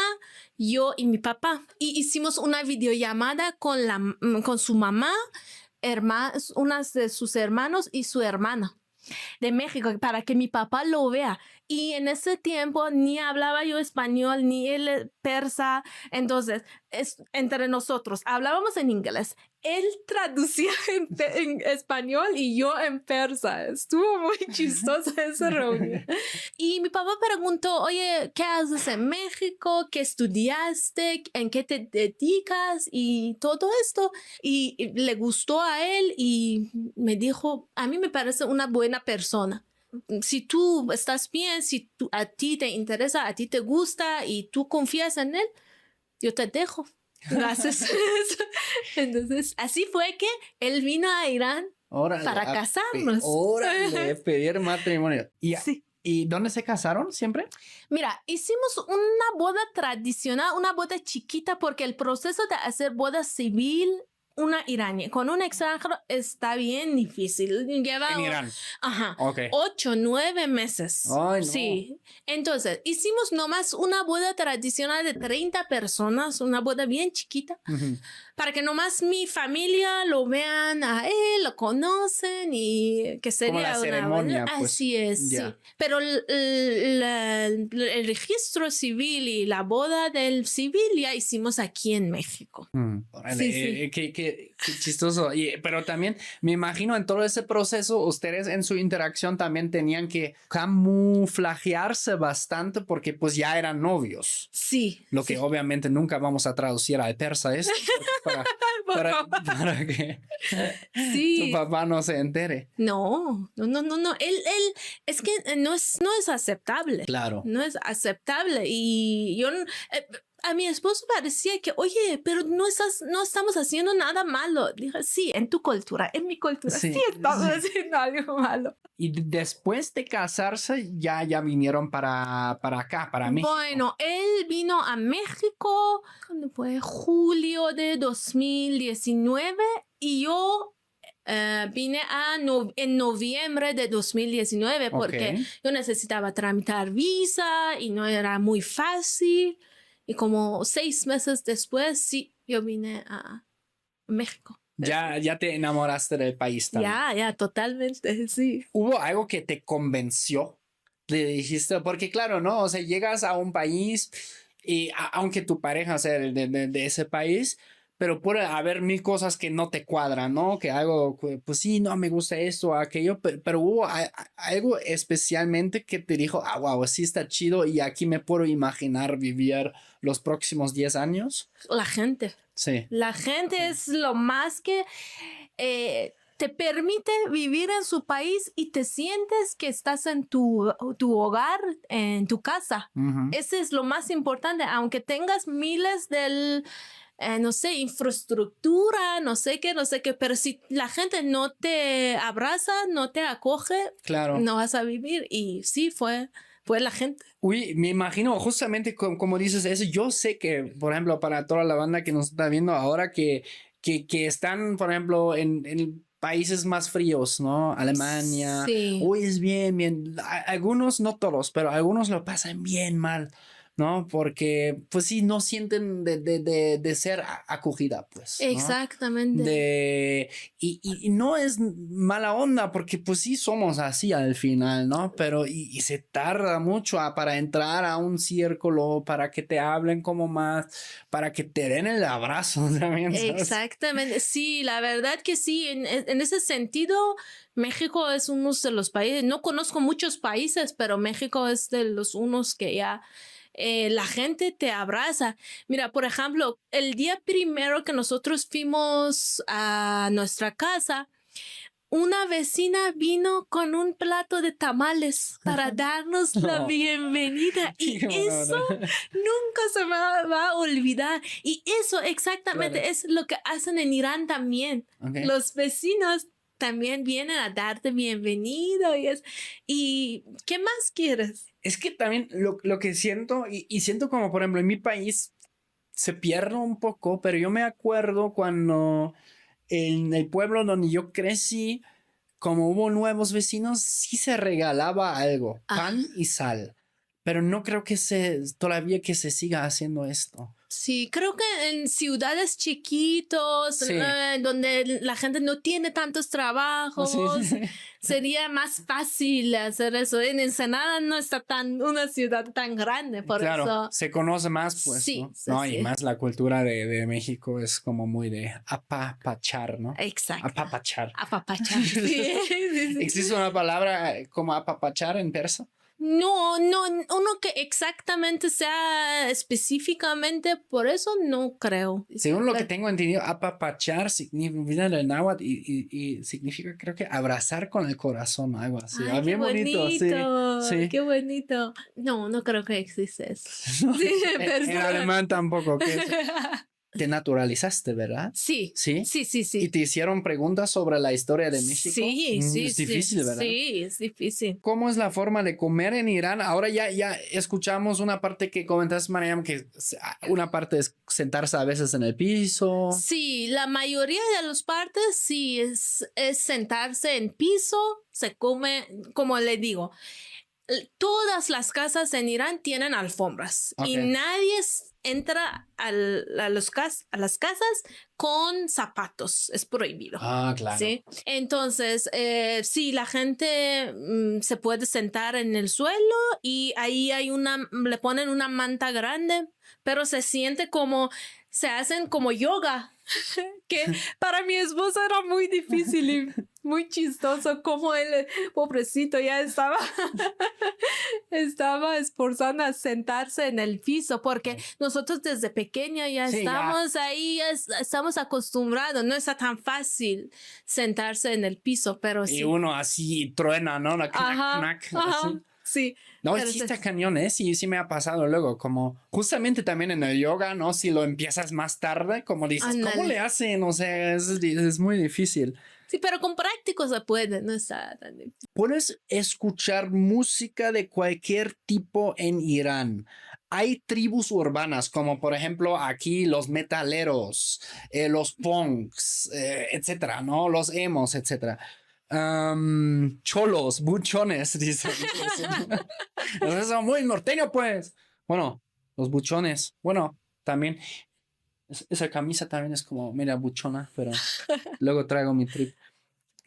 yo y mi papá. Y hicimos una videollamada con su mamá, unas de sus hermanos y su hermana de México para que mi papá lo vea. Y en ese tiempo ni hablaba yo español ni él persa. Entonces, entre nosotros hablábamos en inglés. Él traducía en español y yo en persa. Estuvo muy chistosa esa reunión. Y mi papá preguntó, oye, ¿qué haces en México? ¿Qué estudiaste? ¿En qué te dedicas? Y todo esto. Y le gustó a él y me dijo, a mí me parece una buena persona. Si tú estás bien, si a ti te interesa, a ti te gusta y tú confías en él, yo te dejo. Gracias. Entonces, así fue que él vino a Irán para casarnos. Órale, pedir matrimonio. Sí. ¿Y dónde se casaron siempre? Mira, hicimos una boda tradicional, una boda chiquita, porque el proceso de hacer boda civil una iraní con un extranjero está bien difícil. Lleva en Irán. 8, 9 meses. Ay, no. Sí. Entonces, hicimos nomás una boda tradicional de 30 personas, una boda bien chiquita, para que nomás mi familia lo vean a él, lo conocen y que sería como la ceremonia, boda. pues. Así es, sí. Pero el registro civil y la boda del civil ya hicimos aquí en México. Sí. Qué chistoso. Pero también me imagino en todo ese proceso ustedes en su interacción también tenían que camuflajearse bastante porque pues ya eran novios. Sí. Lo que obviamente nunca vamos a traducir al persa esto para que su papá no se entere. No. Él es que no es aceptable. Claro. No es aceptable y yo a mi esposo parecía que, oye, pero no estamos haciendo nada malo. Dije, sí, en tu cultura, en mi cultura, sí estamos haciendo algo malo. Y después de casarse, ya vinieron para acá, para México. Bueno, él vino a México, ¿cuándo fue? Julio de 2019 y yo vine en noviembre de 2019 porque yo necesitaba tramitar visa y no era muy fácil. Y como 6 meses después, sí, yo vine a México. Ya te enamoraste del país también. Ya, totalmente, sí. ¿Hubo algo que te convenció? Le dijiste, porque claro, ¿no? O sea, llegas a un país y aunque tu pareja sea de ese país, pero puede haber mil cosas que no te cuadran, ¿no? Que algo, pues sí, no me gusta esto o aquello, pero hubo algo especialmente que te dijo, wow, sí está chido y aquí me puedo imaginar vivir los próximos 10 años. La gente. Sí. La gente es lo más que te permite vivir en su país y te sientes que estás en tu hogar, en tu casa. Ese es lo más importante, aunque tengas miles del... no sé, infraestructura, no sé qué, pero si la gente no te abraza, no te acoge, claro, no vas a vivir. Y sí, fue la gente. Uy, me imagino justamente como dices eso. Yo sé que, por ejemplo, para toda la banda que nos está viendo ahora, que están, por ejemplo, en países más fríos, ¿no? Alemania. Sí. Uy, es bien. Algunos, no todos, pero algunos lo pasan bien mal, ¿no? Porque, pues sí, no sienten de ser acogida, pues, ¿no? Exactamente. Y no es mala onda, porque pues sí somos así al final, ¿no? Pero y se tarda mucho para entrar a un círculo, para que te hablen como más, para que te den el abrazo también, ¿sabes? Exactamente, sí, la verdad que sí, en ese sentido, México es uno de los países, no conozco muchos países, pero México es de los unos que ya... la gente te abraza. Mira, por ejemplo, el día primero que nosotros fuimos a nuestra casa, una vecina vino con un plato de tamales para darnos la bienvenida y eso nunca se me va a olvidar. Y eso exactamente es lo que hacen en Irán también. Los vecinos también vienen a darte bienvenido y ¿qué más quieres? Es que también lo que siento y siento como por ejemplo en mi país se pierde un poco, pero yo me acuerdo cuando en el pueblo donde yo crecí, como hubo nuevos vecinos, sí se regalaba algo, pan y sal, pero no creo que todavía que se siga haciendo esto. Sí, creo que en ciudades chiquitos, sí, donde la gente no tiene tantos trabajos, sí. Sería más fácil hacer eso. En Ensenada no está una ciudad tan grande, por claro, eso. Se conoce más, pues, sí, ¿no? Sí, no, sí. Y más la cultura de México es como muy de apapachar, ¿no? Exacto. Apapachar. Apapachar, sí. ¿Existe una palabra como apapachar en persa? No, uno que exactamente sea específicamente por eso no creo. Según lo que tengo entendido, apapachar significa en el náhuatl y significa, creo que abrazar con el corazón, algo así. Ay, bien bonito, sí. Qué bonito. No creo que existe eso. No, sí, en alemán tampoco. Te naturalizaste, ¿verdad? Sí. ¿Sí? Sí. ¿Y te hicieron preguntas sobre la historia de México? Sí. Es difícil, ¿verdad? Sí, es difícil. ¿Cómo es la forma de comer en Irán? Ahora ya escuchamos una parte que comentaste, Mariam, que una parte es sentarse a veces en el piso. Sí, la mayoría de las partes sí es sentarse en piso, se come, como le digo, todas las casas en Irán tienen alfombras y nadie entra a las casas con zapatos, es prohibido. Ah, claro. ¿Sí? Entonces, sí, la gente se puede sentar en el suelo y ahí le ponen una manta grande, pero se siente se hacen como yoga, que para mi esposo era muy difícil y muy chistoso como él, pobrecito, ya estaba esforzando a sentarse en el piso, porque nosotros desde pequeña ya estamos ahí, estamos acostumbrados, no está tan fácil sentarse en el piso, pero sí. Y uno así truena, ¿no? Ajá. Sí. No, sí está cañón, ¿eh? Sí me ha pasado luego, como justamente también en el yoga, ¿no? Si lo empiezas más tarde, como dices, ¿cómo le hacen? O sea, es muy difícil. Sí, pero con práctico se puede, no está tan difícil. Puedes escuchar música de cualquier tipo en Irán. Hay tribus urbanas, como por ejemplo aquí los metaleros, los punks, etcétera, ¿no? Los emos, etcétera. Cholos, buchones, dicen. Entonces son muy norteño, pues. Bueno, los buchones, bueno, también. Esa camisa también es como media buchona, pero luego traigo mi trip.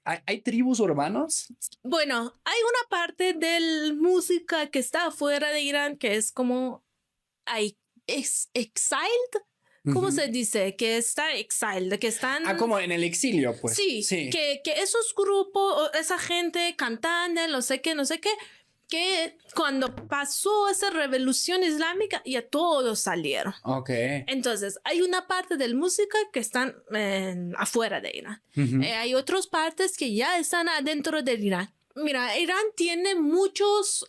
¿Hay tribus urbanos? Bueno, hay una parte de la música que está afuera de Irán que es como hay exiled. ¿Cómo se dice? Que está exiled, que están... como en el exilio, pues. Sí. Que esos grupos, esa gente cantando, no sé qué, que cuando pasó esa revolución islámica ya todos salieron. Ok. Entonces, hay una parte de la música que están afuera de Irán. Hay otras partes que ya están adentro de Irán. Mira, Irán tiene muchas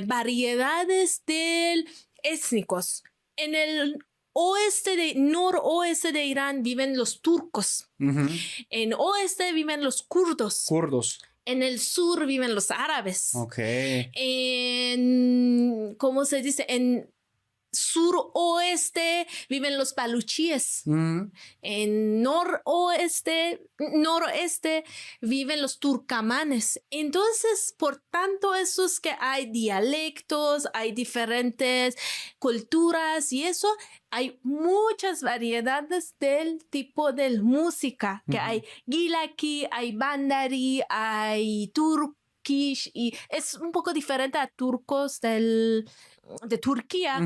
variedades de étnicos. En el noroeste de Irán viven los turcos. En oeste viven los kurdos. En el sur viven los árabes. Ok. ¿Cómo se dice? En suroeste viven los baluchíes. En noroeste viven los turcamanes. Entonces, por tanto, eso es que hay dialectos, hay diferentes culturas y eso, hay muchas variedades del tipo de música, que hay gilaki, hay bandari, hay turkish, y es un poco diferente a turcos de Turquía,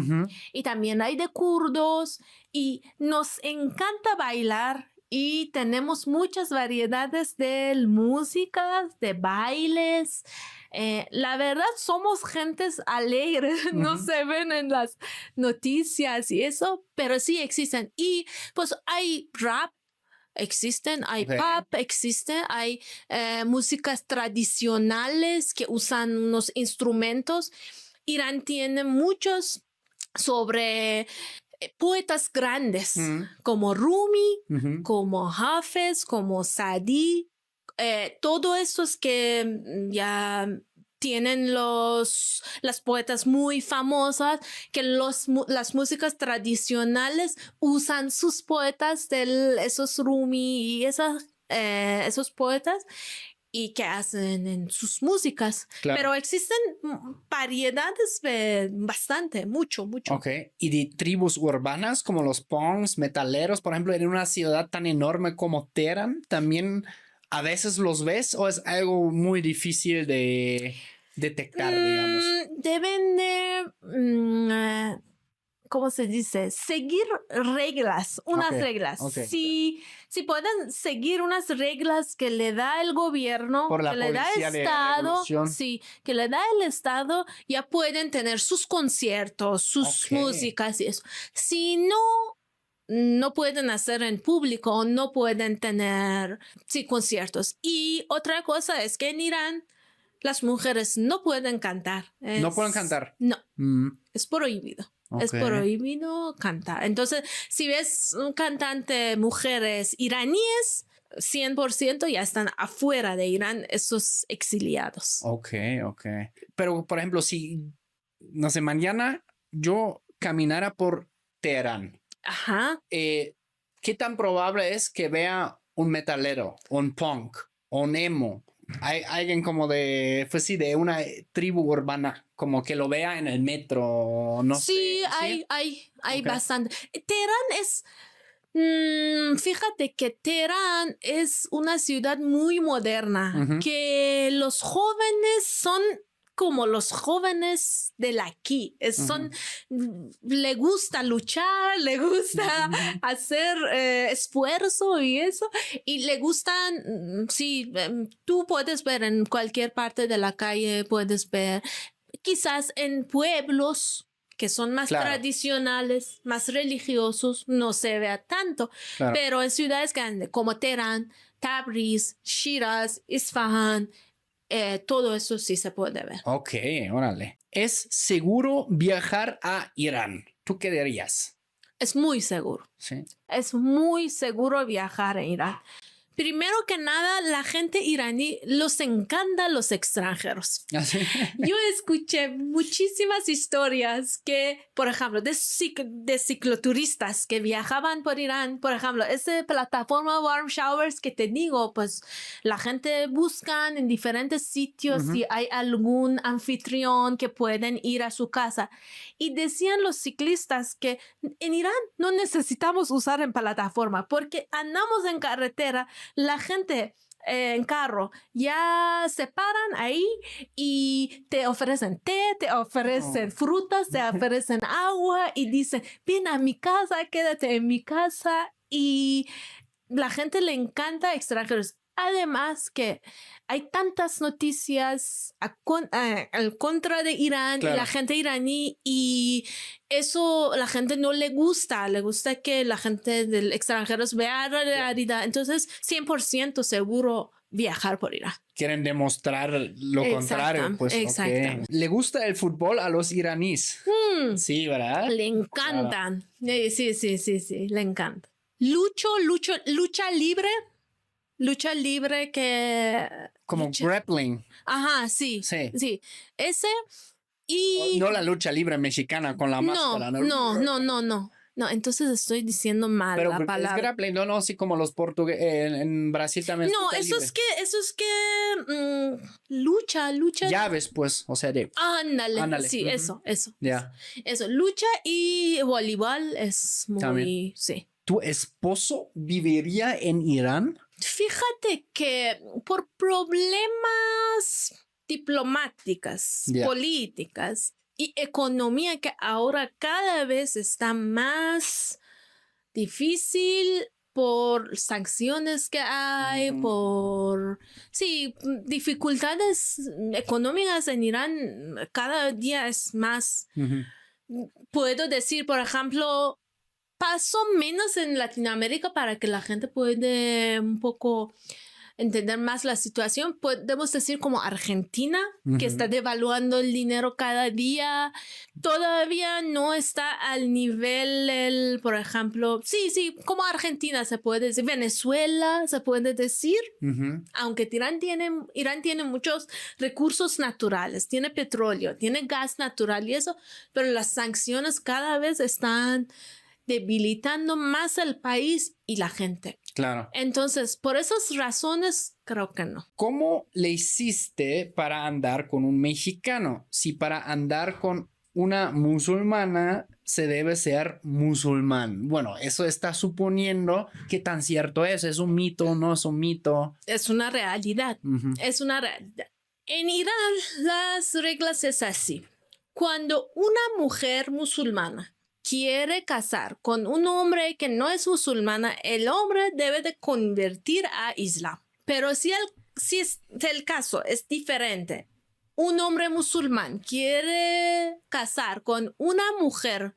y también hay de kurdos, y nos encanta bailar y tenemos muchas variedades de música, de bailes. La verdad somos gentes alegres, no se ven en las noticias y eso, pero sí existen. Y pues hay rap, existen, hay pop, existen, hay músicas tradicionales que usan unos instrumentos. Irán tiene muchos sobre poetas grandes como Rumi, como Hafez, como Sadi. Todo eso es que ya tienen las poetas muy famosas, que las músicas tradicionales usan sus poetas de esos Rumi y esos poetas, y que hacen en sus músicas. Claro. Pero existen variedades bastante, mucho. Ok. ¿Y de tribus urbanas como los punks, metaleros, por ejemplo, en una ciudad tan enorme como Teherán, también a veces los ves o es algo muy difícil de detectar, digamos? Deben de... ¿cómo se dice? Seguir reglas, unas reglas. Si pueden seguir unas reglas que le da el gobierno, que le da el Estado, que le da el Estado, ya pueden tener sus conciertos, sus músicas y eso. Si no pueden hacer en público, no pueden tener conciertos. Y otra cosa es que en Irán las mujeres no pueden cantar. ¿No pueden cantar? No, es prohibido. Es prohibido cantar. Entonces, si ves un cantante mujeres iraníes, 100% ya están afuera de Irán, esos exiliados. Ok. Pero, por ejemplo, si, no sé, mañana yo caminara por Teherán, ¿qué tan probable es que vea un metalero, un punk, un emo? Hay alguien como de una tribu urbana, como que lo vea en el metro, no sé. Sí, hay bastante. Teherán es... fíjate que Teherán es una ciudad muy moderna, que los jóvenes son como los jóvenes de aquí. Le gusta luchar, le gusta hacer esfuerzo y eso, y le gustan, tú puedes ver en cualquier parte de la calle, puedes ver, quizás en pueblos que son más tradicionales, más religiosos, no se vea tanto, pero en ciudades grandes como Teherán, Tabriz, Shiraz, Isfahan, todo eso sí se puede ver. Ok, órale. ¿Es seguro viajar a Irán? ¿Tú qué dirías? Es muy seguro. Sí. Es muy seguro viajar a Irán. Primero que nada, la gente iraní los encanta los extranjeros. Así. Yo escuché muchísimas historias que, por ejemplo, de cicloturistas que viajaban por Irán. Por ejemplo, esa plataforma Warm Showers que te digo, pues la gente buscan en diferentes sitios si hay algún anfitrión que pueden ir a su casa. Y decían los ciclistas que en Irán no necesitamos usar en plataforma porque andamos en carretera. La gente en carro ya se paran ahí y te ofrecen té, te ofrecen frutas, te ofrecen agua y dicen, ven a mi casa, quédate en mi casa. Y la gente le encanta extranjeros. Además que hay tantas noticias al contra de Irán y la gente iraní y eso la gente no le gusta que la gente del extranjeros vea la realidad. Entonces, 100% seguro viajar por Irán. Quieren demostrar lo contrario. Pues, okay. ¿Le gusta el fútbol a los iraníes? Sí, ¿verdad? Le encantan. Sí, le encanta. Lucha libre. Lucha libre que... Como grappling. Ajá, sí. Ese y... No la lucha libre mexicana con la máscara. No, entonces estoy diciendo mal la palabra. Es grappling, no, sí como los portugueses. En Brasil también. No, eso es que lucha. Llaves, pues, o sea, de... Ándale. Sí, eso. Ya. Eso, lucha y voleibol es muy... También. Sí. ¿Tu esposo viviría en Irán? Fíjate que por problemas diplomáticas, políticas y economía que ahora cada vez está más difícil por sanciones que hay, por dificultades económicas en Irán cada día es más. Puedo decir, por ejemplo, pasó menos en Latinoamérica para que la gente pueda un poco entender más la situación. Podemos decir como Argentina, que está devaluando el dinero cada día. Todavía no está al nivel, por ejemplo, como Argentina se puede decir. Venezuela se puede decir. Aunque Irán tiene muchos recursos naturales. Tiene petróleo, tiene gas natural y eso. Pero las sanciones cada vez están debilitando más al país y la gente. Claro. Entonces, por esas razones, creo que no. ¿Cómo le hiciste para andar con un mexicano? Si para andar con una musulmana se debe ser musulmán. Bueno, eso está suponiendo qué tan cierto es. ¿Es un mito o no es un mito? Es una realidad. Es una realidad. En Irán, las reglas es así. Cuando una mujer musulmana quiere casar con un hombre que no es musulmana, el hombre debe de convertir a Islam. Pero si el caso es diferente, un hombre musulmán quiere casar con una mujer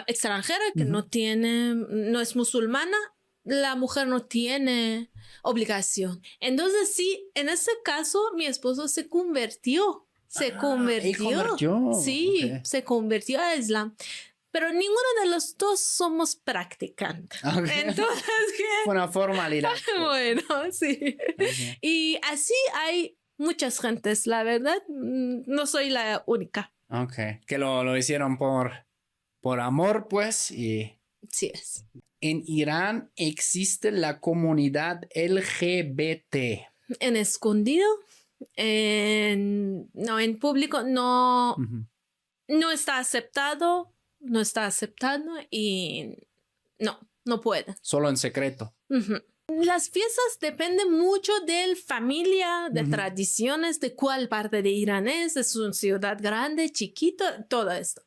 extranjera que no es musulmana, la mujer no tiene obligación. Entonces sí, en ese caso mi esposo se convirtió. Se convirtió a Islam. Pero ninguno de los dos somos practicantes. Entonces, una formalidad. Bueno, sí. Y así hay muchas gentes, la verdad. No soy la única. Que lo hicieron por amor, pues. Y... Sí es. En Irán existe la comunidad LGBT. En escondido, en público, no está aceptado. No está aceptando y no puede. Solo en secreto. Las fiestas dependen mucho de familia, de tradiciones, de cuál parte de Irán es una ciudad grande, chiquito, todo esto.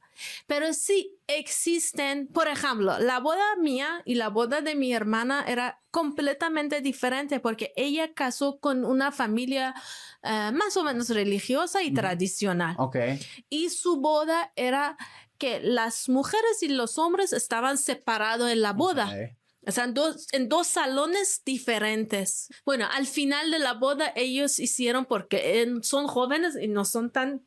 Pero sí existen, por ejemplo, la boda mía y la boda de mi hermana era completamente diferente porque ella casó con una familia más o menos religiosa y tradicional. Y su boda era que las mujeres y los hombres estaban separados en la boda. O sea, en dos salones diferentes. Bueno, al final de la boda ellos hicieron, porque son jóvenes y no son tan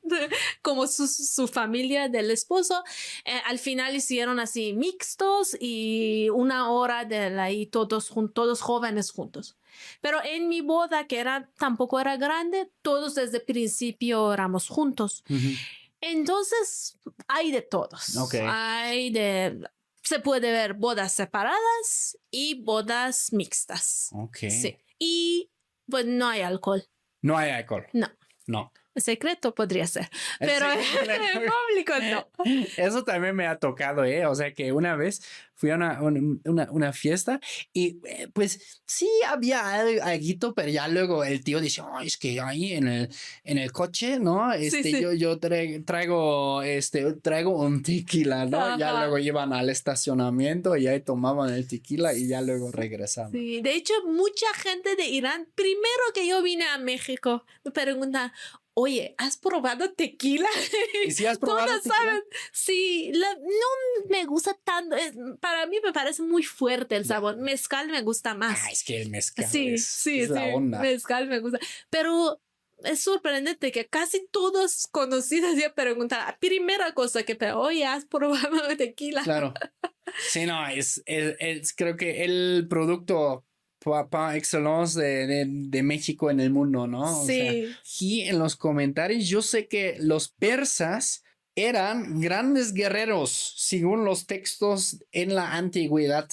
como su familia del esposo, al final hicieron así mixtos y 1 hora de ahí todos jóvenes juntos. Pero en mi boda, que tampoco era grande, todos desde el principio éramos juntos. Entonces, hay de todos. Okay. Se puede ver bodas separadas y bodas mixtas. Ok. Sí. Y pues no hay alcohol. No hay alcohol. No. Secreto podría ser, pero en público no. Eso también me ha tocado, O sea que una vez fui a una fiesta y pues sí había algo, pero ya luego el tío dice, oh, es que ahí en el coche, ¿no? Sí. Yo traigo un tequila, ¿no? Ajá. Ya luego iban al estacionamiento y ahí tomaban el tequila y ya luego regresaban. Sí, de hecho mucha gente de Irán, primero que yo vine a México, me preguntan, oye, ¿has probado tequila? ¿Y si has probado Todos tequila? saben. Sí, no me gusta tanto. Para mí me parece muy fuerte el sabor. Mezcal me gusta más. Ah, es que el mezcal Sí, es la onda. mezcal me gusta. Pero es sorprendente que casi todos conocidos ya preguntan, la primera cosa que oye, ¿has probado tequila? Claro. Sí, no, es creo que el producto par excellence de México en el mundo, ¿no? Sí. O sea, aquí en los comentarios yo sé que los persas eran grandes guerreros según los textos en la antigüedad.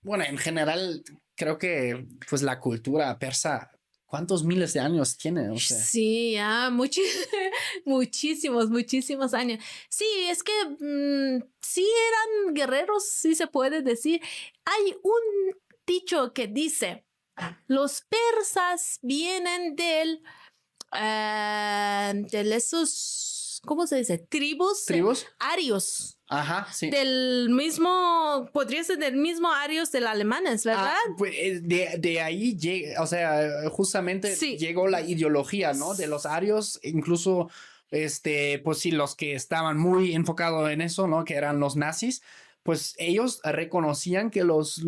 Bueno, en general creo que pues la cultura persa, ¿cuántos miles de años tiene? O sea. Sí, ya, muchísimos años. Sí, es que sí eran guerreros, sí se puede decir. Hay un dicho que dice, los persas vienen de esos, ¿cómo se dice? Tribus arios. Ajá, sí. Podría ser del mismo arios del alemanes, ¿verdad? Pues de ahí llega, o sea, justamente Sí. llegó la ideología, ¿no? De los arios, incluso, pues sí, los que estaban muy enfocados en eso, ¿no? Que eran los nazis, pues ellos reconocían que los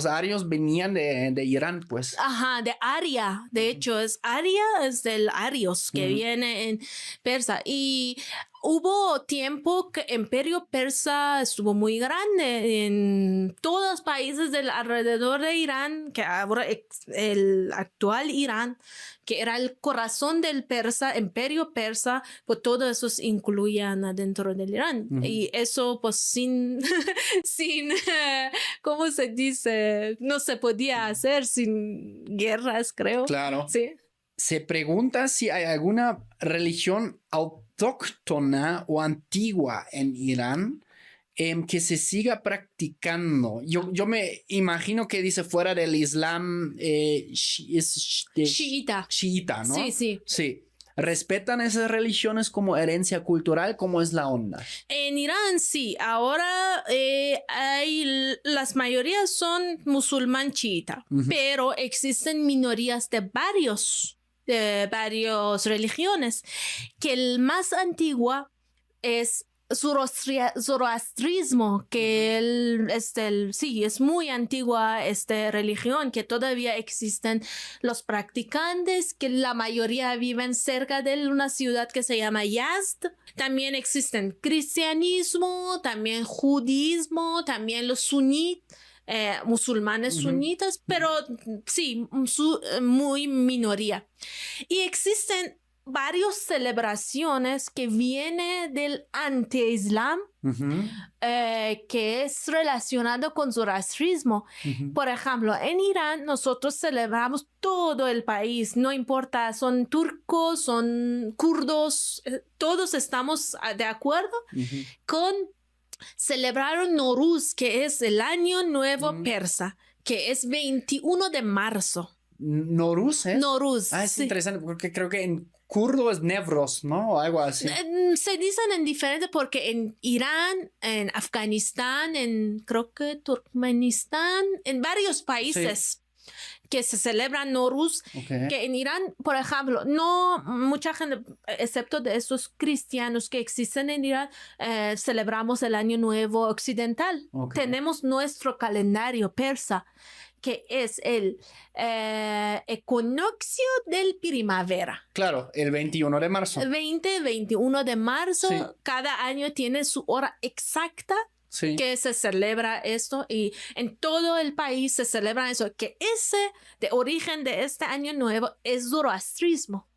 arios venían de Irán, pues. Ajá, de Aria. De hecho, Aria es del Arios, que viene en persa. Y hubo tiempo que el imperio persa estuvo muy grande en todos los países del alrededor de Irán, que ahora el actual Irán, que era el corazón del imperio persa, pues todo eso se incluían adentro del Irán. Y eso pues sin, ¿cómo se dice? No se podía hacer sin guerras, creo. Claro. Sí. Se pregunta si hay alguna religión autóctona o antigua en Irán que se siga practicando. Yo me imagino que dice fuera del Islam chiita, ¿no? Sí. Sí. ¿Respetan esas religiones como herencia cultural? ¿Cómo es la onda? En Irán sí, ahora las mayorías son musulmán chiita, pero existen minorías de varias religiones, que el más antigua es zoroastrismo, que es muy antigua esta religión, que todavía existen los practicantes, que la mayoría viven cerca de una ciudad que se llama Yazd. También existen cristianismo, también judismo, también los sunitas. Musulmanes sunitas, pero sí, muy minoría. Y existen varias celebraciones que vienen del anti-islam, que es relacionado con zoroastrismo. Por ejemplo, en Irán nosotros celebramos todo el país, no importa, son turcos, son kurdos, todos estamos de acuerdo con celebrar Nowruz, que es el año nuevo persa, que es 21 de marzo. ¿Nowruz es? Nowruz. Es interesante porque creo que en kurdo es Nevros, ¿no? O algo así. Se dicen en diferente porque en Irán, en Afganistán, creo que Turkmenistán, en varios países que se celebra Nowruz, que en Irán, por ejemplo, no mucha gente, excepto de estos cristianos que existen en Irán, celebramos el Año Nuevo Occidental. Tenemos nuestro calendario persa, que es el equinoccio del primavera. Claro, el 21 de marzo. 21 de marzo, sí. Cada año tiene su hora exacta. Sí. Que se celebra esto y en todo el país se celebra eso, que ese de origen de este año nuevo es zoroastrismo.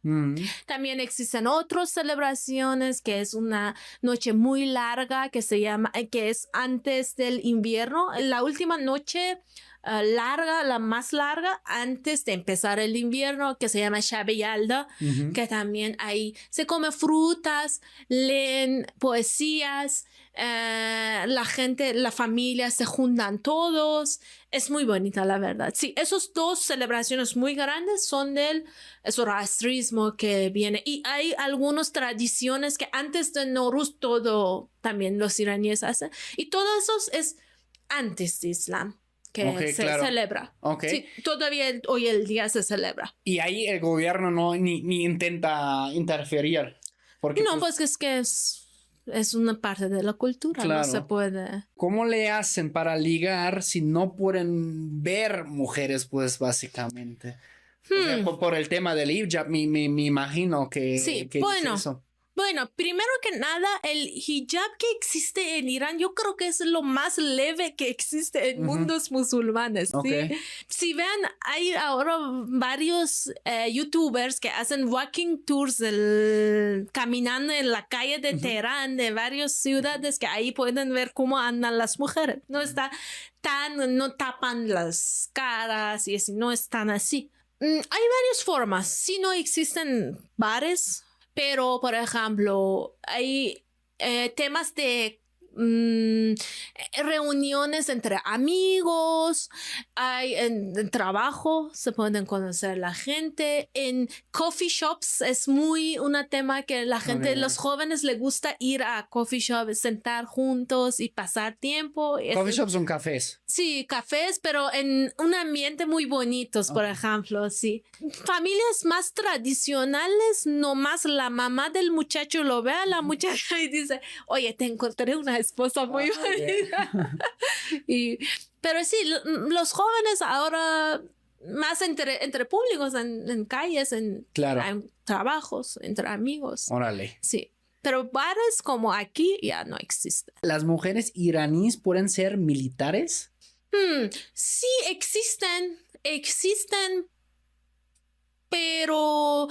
También existen otras celebraciones que es una noche muy larga que se llama, que es antes del invierno, la última noche larga, la más larga antes de empezar el invierno, que se llama Shab Yalda, que también ahí se come frutas, leen poesías, la gente, la familia se juntan todos, es muy bonita la verdad. Sí, esos dos celebraciones muy grandes son del zoroastrismo que viene, y hay algunas tradiciones que antes de Nowruz todo también los iraníes hacen, y todo eso es antes de Islam que se celebra. Sí, todavía hoy el día se celebra. Y ahí el gobierno no ni intenta interferir. Porque, no, pues es que es una parte de la cultura, claro. No se puede. ¿Cómo le hacen para ligar si no pueden ver mujeres, pues, básicamente? O sea, por el tema del hijab, me imagino que... Sí, que bueno. eso. Bueno, primero que nada, el hijab que existe en Irán, yo creo que es lo más leve que existe en mundos musulmanes, ¿sí? Si vean, hay ahora varios youtubers que hacen walking tours caminando en la calle de Teherán, de varias ciudades, que ahí pueden ver cómo andan las mujeres. No tapan las caras y así, no están así. Hay varias formas. Si no existen bares, pero, por ejemplo, hay temas de reuniones entre amigos, hay en trabajo, se pueden conocer la gente, en coffee shops es muy un tema que la gente, los jóvenes les gusta ir a coffee shops, sentar juntos y pasar tiempo. Coffee shops son cafés. Sí, cafés, pero en un ambiente muy bonitos, por ejemplo, sí. Familias más tradicionales, nomás la mamá del muchacho lo ve a la muchacha y dice, oye, te encontré una esposa muy bonita. Pero sí, los jóvenes ahora más entre públicos, en calles, en trabajos, entre amigos. Órale. Sí. Pero bares como aquí ya no existen. ¿Las mujeres iraníes pueden ser militares? Sí, existen, pero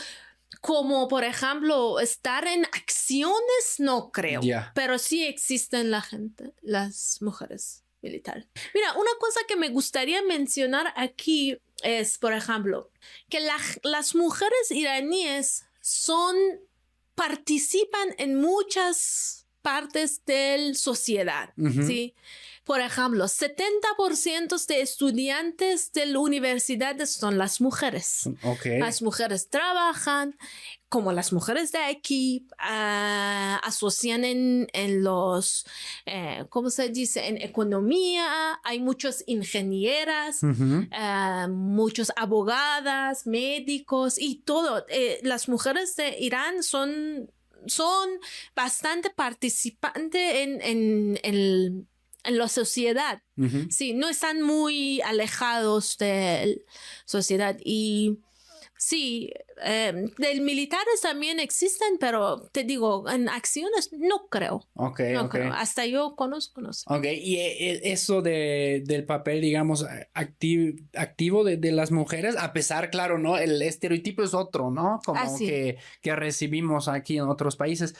como por ejemplo estar en acciones no creo, pero sí existen las mujeres militares. Mira, una cosa que me gustaría mencionar aquí es, por ejemplo, que las mujeres iraníes participan en muchas partes de la sociedad, ¿sí? Por ejemplo, 70% de estudiantes de la universidad son las mujeres. Las mujeres trabajan, como las mujeres de aquí, asocian en los, ¿cómo se dice? En economía, hay muchas ingenieras, muchos abogadas, médicos y todo. Las mujeres de Irán son bastante participantes en la sociedad. Sí, no están muy alejados de la sociedad. Y sí, del militares también existen, pero te digo, en acciones no creo. No creo. Hasta yo conozco. Y eso del papel, digamos, activo de las mujeres, a pesar, claro, ¿no? El estereotipo es otro, ¿no? Como que recibimos aquí en otros países.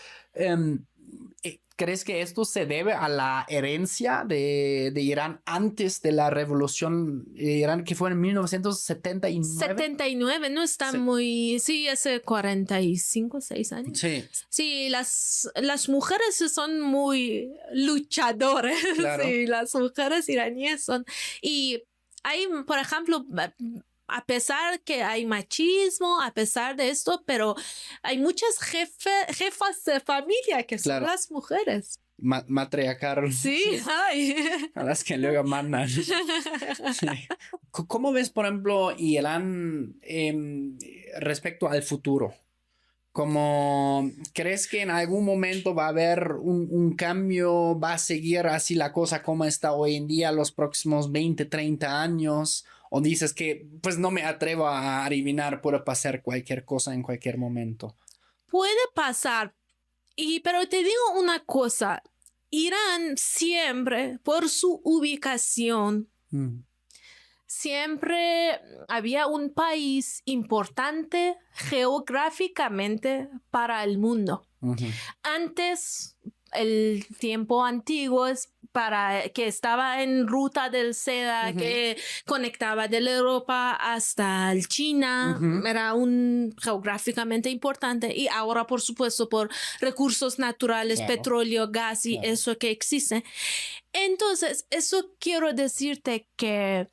¿Crees que esto se debe a la herencia de Irán antes de la revolución de Irán, que fue en 1979? 79, no está muy... Sí, hace 45, 6 años. Sí. Sí, las mujeres son muy luchadoras. Claro. Sí, las mujeres iraníes son... Y hay, por ejemplo... A pesar que hay machismo, a pesar de esto, pero hay muchas jefas de familia que son las mujeres. Matriarcal. Sí, hay. A las que luego mandan. Sí. ¿Cómo ves, por ejemplo, Irán respecto al futuro? ¿Cómo crees que en algún momento va a haber un cambio? ¿Va a seguir así la cosa como está hoy en día los próximos 20, 30 años? ¿O dices que pues no me atrevo a adivinar, puede pasar cualquier cosa en cualquier momento? Puede pasar, pero te digo una cosa, Irán siempre, por su ubicación, Mm. siempre había un país importante geográficamente para el mundo. Ujú. Antes, el tiempo antiguo es para que estaba en ruta del seda, Ujú. que conectaba de la Europa hasta el China, Ujú. era un geográficamente importante, y ahora por supuesto por recursos naturales, Claro. petróleo, gas y Claro. eso que existe. Entonces, eso quiero decirte que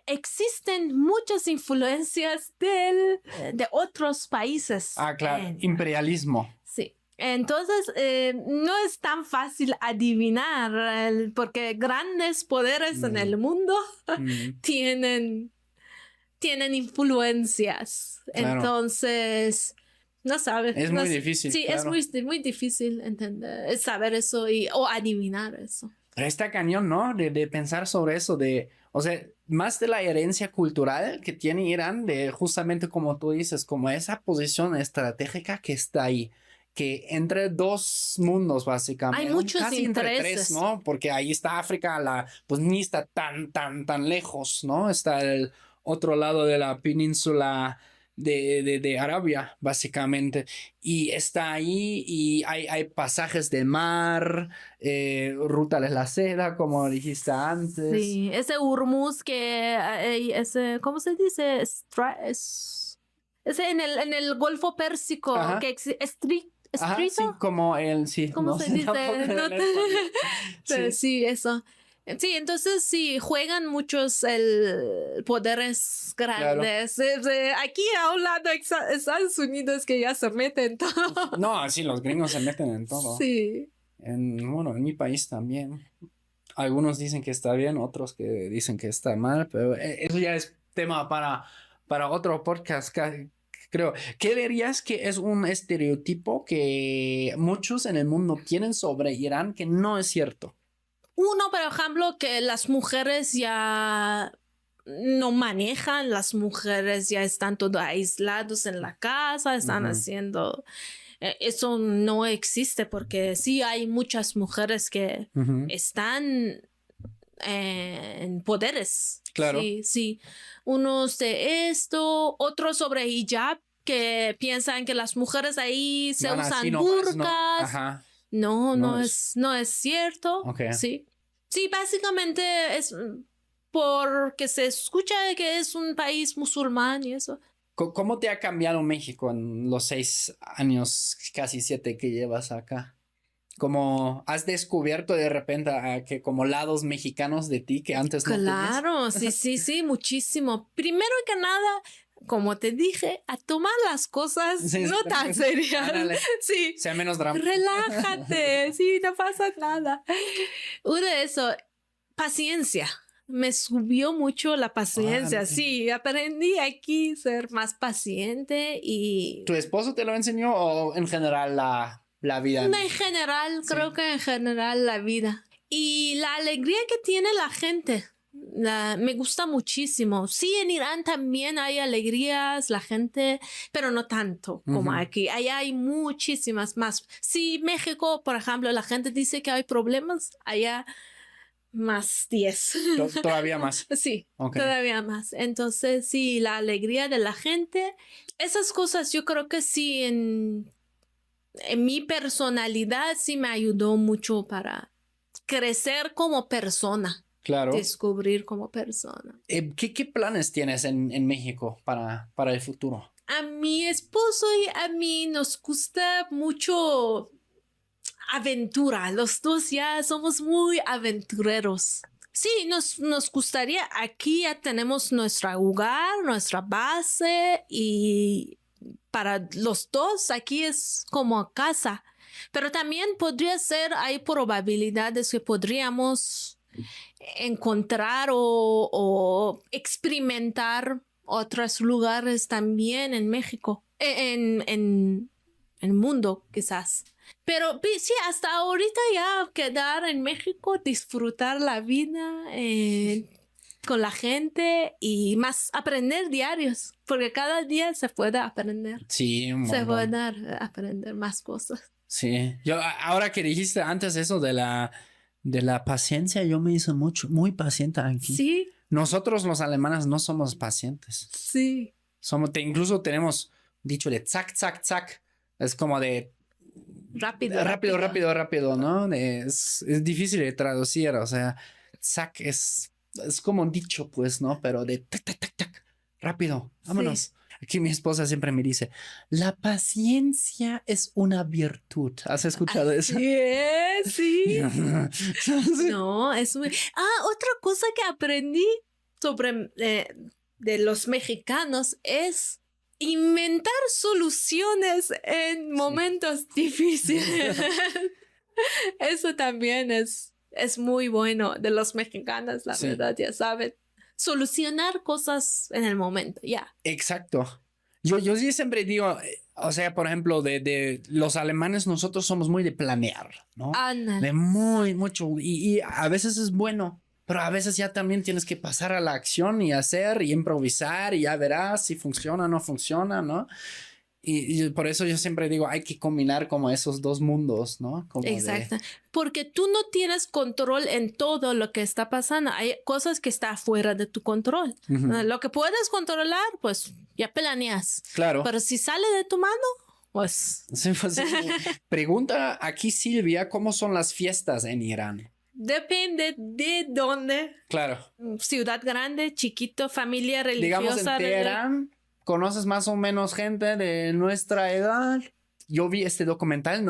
existen muchas influencias de otros países. Ah, claro, imperialismo. Sí. Entonces, no es tan fácil adivinar, porque grandes poderes en el mundo Mm. tienen influencias. Claro. Entonces, no sabes. Es muy difícil, Sí, claro. es muy difícil entender, saber eso o adivinar eso. Pero está cañón, ¿no? De pensar sobre eso, o sea, más de la herencia cultural que tiene Irán, de justamente como tú dices, como esa posición estratégica que está ahí, que entre dos mundos básicamente. Hay muchos casi entre intereses. tres, ¿no? Porque ahí está África, pues ni está tan lejos, ¿no? Está el otro lado de la península de Arabia, básicamente. Y está ahí y hay pasajes de mar, ruta de la seda, como dijiste antes. Sí, ese Hormuz ese, ¿cómo se dice? Ese en el Golfo Pérsico, Ajá. que Ajá, ¿estrito? sí, como sí. ¿Cómo No se sé dice? tampoco en No español. te- Sí. sí, eso. Sí, entonces sí, juegan muchos poderes grandes. Aquí a un lado Estados Unidos que ya se mete en todo. No, sí, los gringos se meten en todo. Sí. Bueno, en mi país también. Algunos dicen que está bien, otros que dicen que está mal, pero eso ya es tema para otro podcast, creo. ¿Qué dirías que es un estereotipo que muchos en el mundo tienen sobre Irán que no es cierto? Uno, por ejemplo, que las mujeres ya no manejan, las mujeres ya están todo aislados en la casa, están Ujú. haciendo... eso no existe porque sí hay muchas mujeres que Ujú. están en poderes. Claro. Sí, sí. Unos de esto, otros sobre hijab, que piensan que las mujeres ahí se Van usan así nomás, ¿no? burkas. Ajá. No, No no es- no es cierto. Ok. Sí. Sí, básicamente es porque se escucha que es un país musulmán y eso. ¿Cómo te ha cambiado México en los 6 años, casi 7 que llevas acá? ¿Cómo has descubierto de repente que como lados mexicanos de ti que antes no tenías? Claro, sí, muchísimo. Primero que nada, como te dije, a tomar las cosas Sí, no tan serias. Ándale. Sí, Sea menos drama. relájate, sí, no pasa nada. Uno de eso, paciencia. Me subió mucho la paciencia. Órale. Sí, aprendí aquí ser más paciente y ¿Tu esposo te lo enseñó o en general la vida? en general, Sí. creo que en general la vida. Y la alegría que tiene la gente. Me gusta muchísimo. Sí, en Irán también hay alegrías, la gente, pero no tanto como Ujú. aquí. Allá hay muchísimas más. Sí, México, por ejemplo, la gente dice que hay problemas, allá más 10. Todavía más. Sí, Ok. todavía más. Entonces, sí, la alegría de la gente, esas cosas yo creo que sí, en mi personalidad sí me ayudó mucho para crecer como persona, Claro. descubrir como persona. ¿Qué planes tienes en México para el futuro? A mi esposo y a mí nos gusta mucho aventura. Los dos ya somos muy aventureros. Sí, nos gustaría, aquí ya tenemos nuestro hogar, nuestra base y para los dos aquí es como casa. Pero también podría ser, hay probabilidades que podríamos encontrar o experimentar otros lugares también en México, en el mundo quizás. Pero sí, hasta ahorita ya quedar en México, disfrutar la vida con la gente y más aprender diarios, porque cada día se puede aprender. Sí, un Se montón. puede aprender más cosas. Sí, yo ahora que dijiste antes eso de la paciencia, yo me hice muy paciente aquí. Sí, Nosotros los alemanes no somos pacientes. sí. Incluso tenemos dicho de zack, zack, zack. Es como de Rápido. rápido, ¿no? Es difícil de traducir, o sea, zack es como un dicho, pues, ¿no? Pero de tac, tac, tac, tac, rápido, vámonos. Sí. Aquí mi esposa siempre me dice, la paciencia es una virtud. ¿Has escuchado eso? Sí. No, es muy... otra cosa que aprendí sobre de los mexicanos es inventar soluciones en momentos difíciles. Eso también es muy bueno de los mexicanos, la verdad, ya saben. Solucionar cosas en el momento, ya. Exacto. Yo sí siempre digo, o sea, por ejemplo, de los alemanes, nosotros somos muy de planear, ¿no? De mucho. Y a veces es bueno, pero a veces ya también tienes que pasar a la acción y hacer y improvisar y ya verás si funciona o no funciona, ¿no? Y por eso yo siempre digo, hay que combinar como esos dos mundos, ¿no? Como exacto. Porque tú no tienes control en todo lo que está pasando. Hay cosas que están fuera de tu control. Lo que puedes controlar, pues ya planeas. Claro. Pero si sale de tu mano, pues... Sí. Pregunta aquí Silvia, ¿cómo son las fiestas en Irán? Depende de dónde. Claro. Ciudad grande, chiquito, familia religiosa. Digamos en Teherán, ¿conoces más o menos gente de nuestra edad? Yo vi este documental,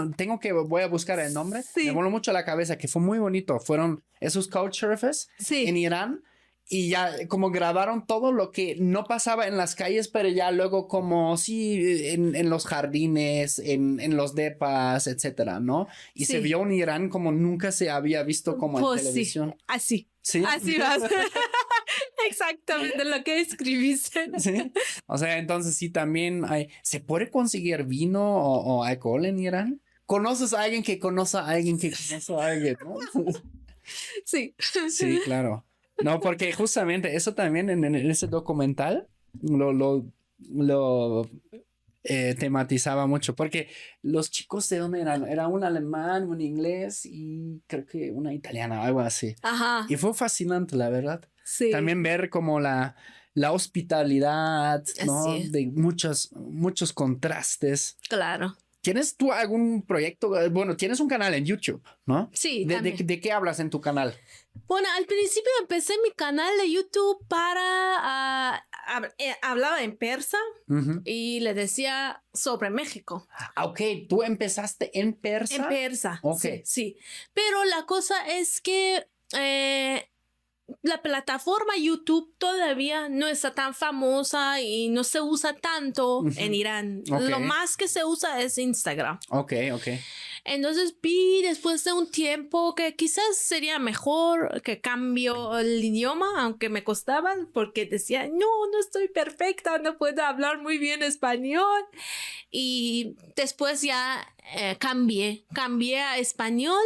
voy a buscar el nombre. Sí. Me voló mucho la cabeza, que fue muy bonito. Fueron esos couchsurfers en Irán y ya como grabaron todo lo que no pasaba en las calles, pero ya luego como en los jardines, en los depas, etcétera, ¿no? Y se vio un Irán como nunca se había visto como en televisión. Así. Sí. Así vas. Exactamente lo que escribiste. Sí. O sea, entonces sí también ¿se puede conseguir vino o alcohol en Irán? ¿Conoces a alguien que conoce a alguien que conoce a alguien, no? Sí. Sí, claro. No, porque justamente eso también en ese documental lo tematizaba mucho, porque los chicos de dónde eran, era un alemán, un inglés y creo que una italiana, algo así. Ajá. Y fue fascinante, la verdad. Sí. También ver como la hospitalidad, ¿no? De muchos contrastes. Claro. ¿Tienes tú algún proyecto? Bueno, tienes un canal en YouTube, ¿no? Sí. ¿De qué hablas en tu canal? Bueno, al principio empecé mi canal de YouTube para... hablaba en persa y le decía sobre México. Ok, tú empezaste en persa. En persa, ok. Sí. Pero la cosa es que la plataforma YouTube todavía no está tan famosa y no se usa tanto en Irán. Okay. Lo más que se usa es Instagram. Ok. Entonces vi después de un tiempo que quizás sería mejor que cambio el idioma, aunque me costaba porque decía, no estoy perfecta, no puedo hablar muy bien español. Y después ya cambié a español.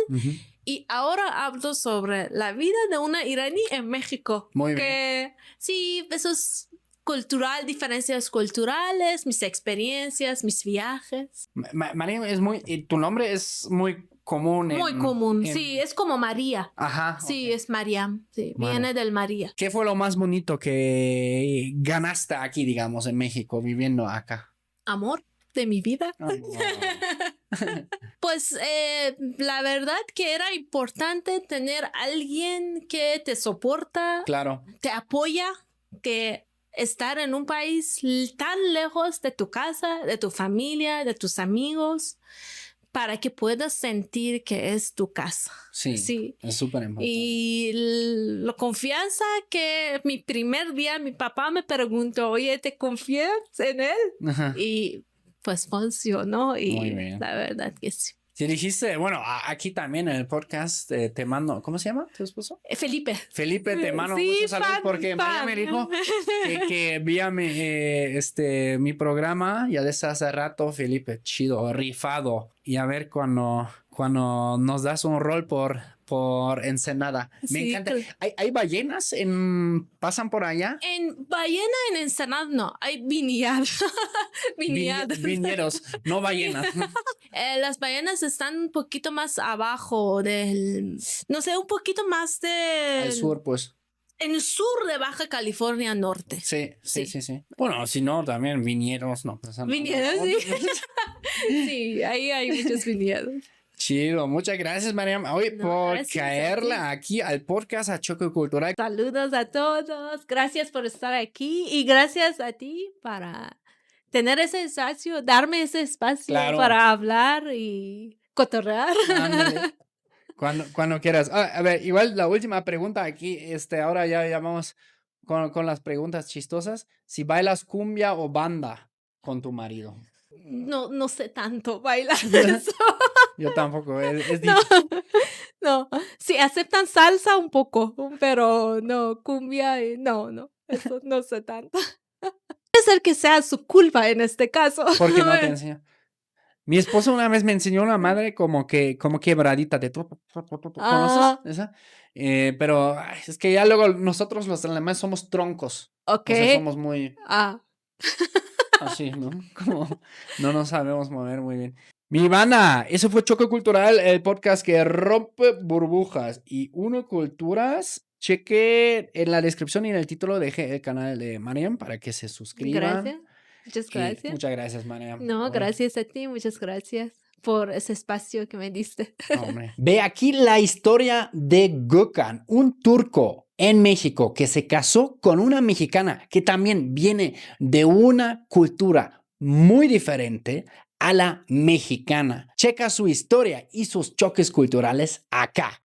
Y ahora hablo sobre la vida de una iraní en México. Muy bien. Sí, eso es cultural, diferencias culturales, mis experiencias, mis viajes. María, tu nombre es muy común. Muy común, sí, es como María. Ajá. Sí, es Mariam, sí, viene del María. ¿Qué fue lo más bonito que ganaste aquí, digamos, en México, viviendo acá? Amor de mi vida. Oh. Pues la verdad que era importante tener alguien que te soporta, claro, te apoya, que estar en un país tan lejos de tu casa, de tu familia, de tus amigos, para que puedas sentir que es tu casa. Sí. Es súper importante. Y la confianza que mi primer día mi papá me preguntó, oye, ¿te confías en él? Ajá. Y pues funcionó y muy bien. la verdad que sí. Si dijiste, bueno, aquí también en el podcast te mando, ¿cómo se llama tu esposo? Felipe. Felipe, te mando Sí, muchos saludos fan, porque María fan. me dijo que vía mi programa ya desde hace rato, Felipe, chido, rifado. Y a ver cuando nos das un rol por Ensenada. Me Sí, encanta. ¿Hay ballenas pasan por allá? en ballena en Ensenada no, hay viñedos. Viñeros, no ballenas. Las ballenas están un poquito más abajo no sé, un poquito más Al sur, pues. en el sur de Baja California Norte. Sí. Bueno, si no, también viñeros, no. Pues, Viñedos, no. sí. Sí, ahí hay muchos viñedos. Chido, muchas gracias, Mariam. Hoy por gracias a caerla aquí al podcast a Choque Cultural. Saludos a todos. Gracias por estar aquí y gracias a ti para tener ese espacio, darme ese espacio Claro. para hablar y cotorrear. Ándale. Cuando quieras. A ver, igual la última pregunta aquí, ahora ya vamos con las preguntas chistosas. Si bailas cumbia o banda con tu marido. No sé tanto bailar eso. Yo tampoco, es No, difícil. no. Sí, aceptan salsa un poco, pero no, cumbia, no, eso no sé tanto. Puede ser que sea su culpa en este caso. Porque no te enseño. Mi esposo una vez me enseñó una madre como quebradita de todo. ¿Conoces esa? Pero es que ya luego nosotros los alemanes somos troncos. Ok. O sea, somos muy así, ¿no? Como no nos sabemos mover muy bien. Mi Ivana, eso fue Choque Cultural, el podcast que rompe burbujas y uno culturas. Cheque en la descripción y en el título deje el canal de Mariam para que se suscriban. Gracias. Muchas Y gracias. muchas gracias, Mariam. No, Hombre. gracias a ti, muchas gracias por ese espacio que me diste. Hombre. Ve aquí la historia de Gökhan, un turco en México que se casó con una mexicana que también viene de una cultura muy diferente a la mexicana. Checa su historia y sus choques culturales acá.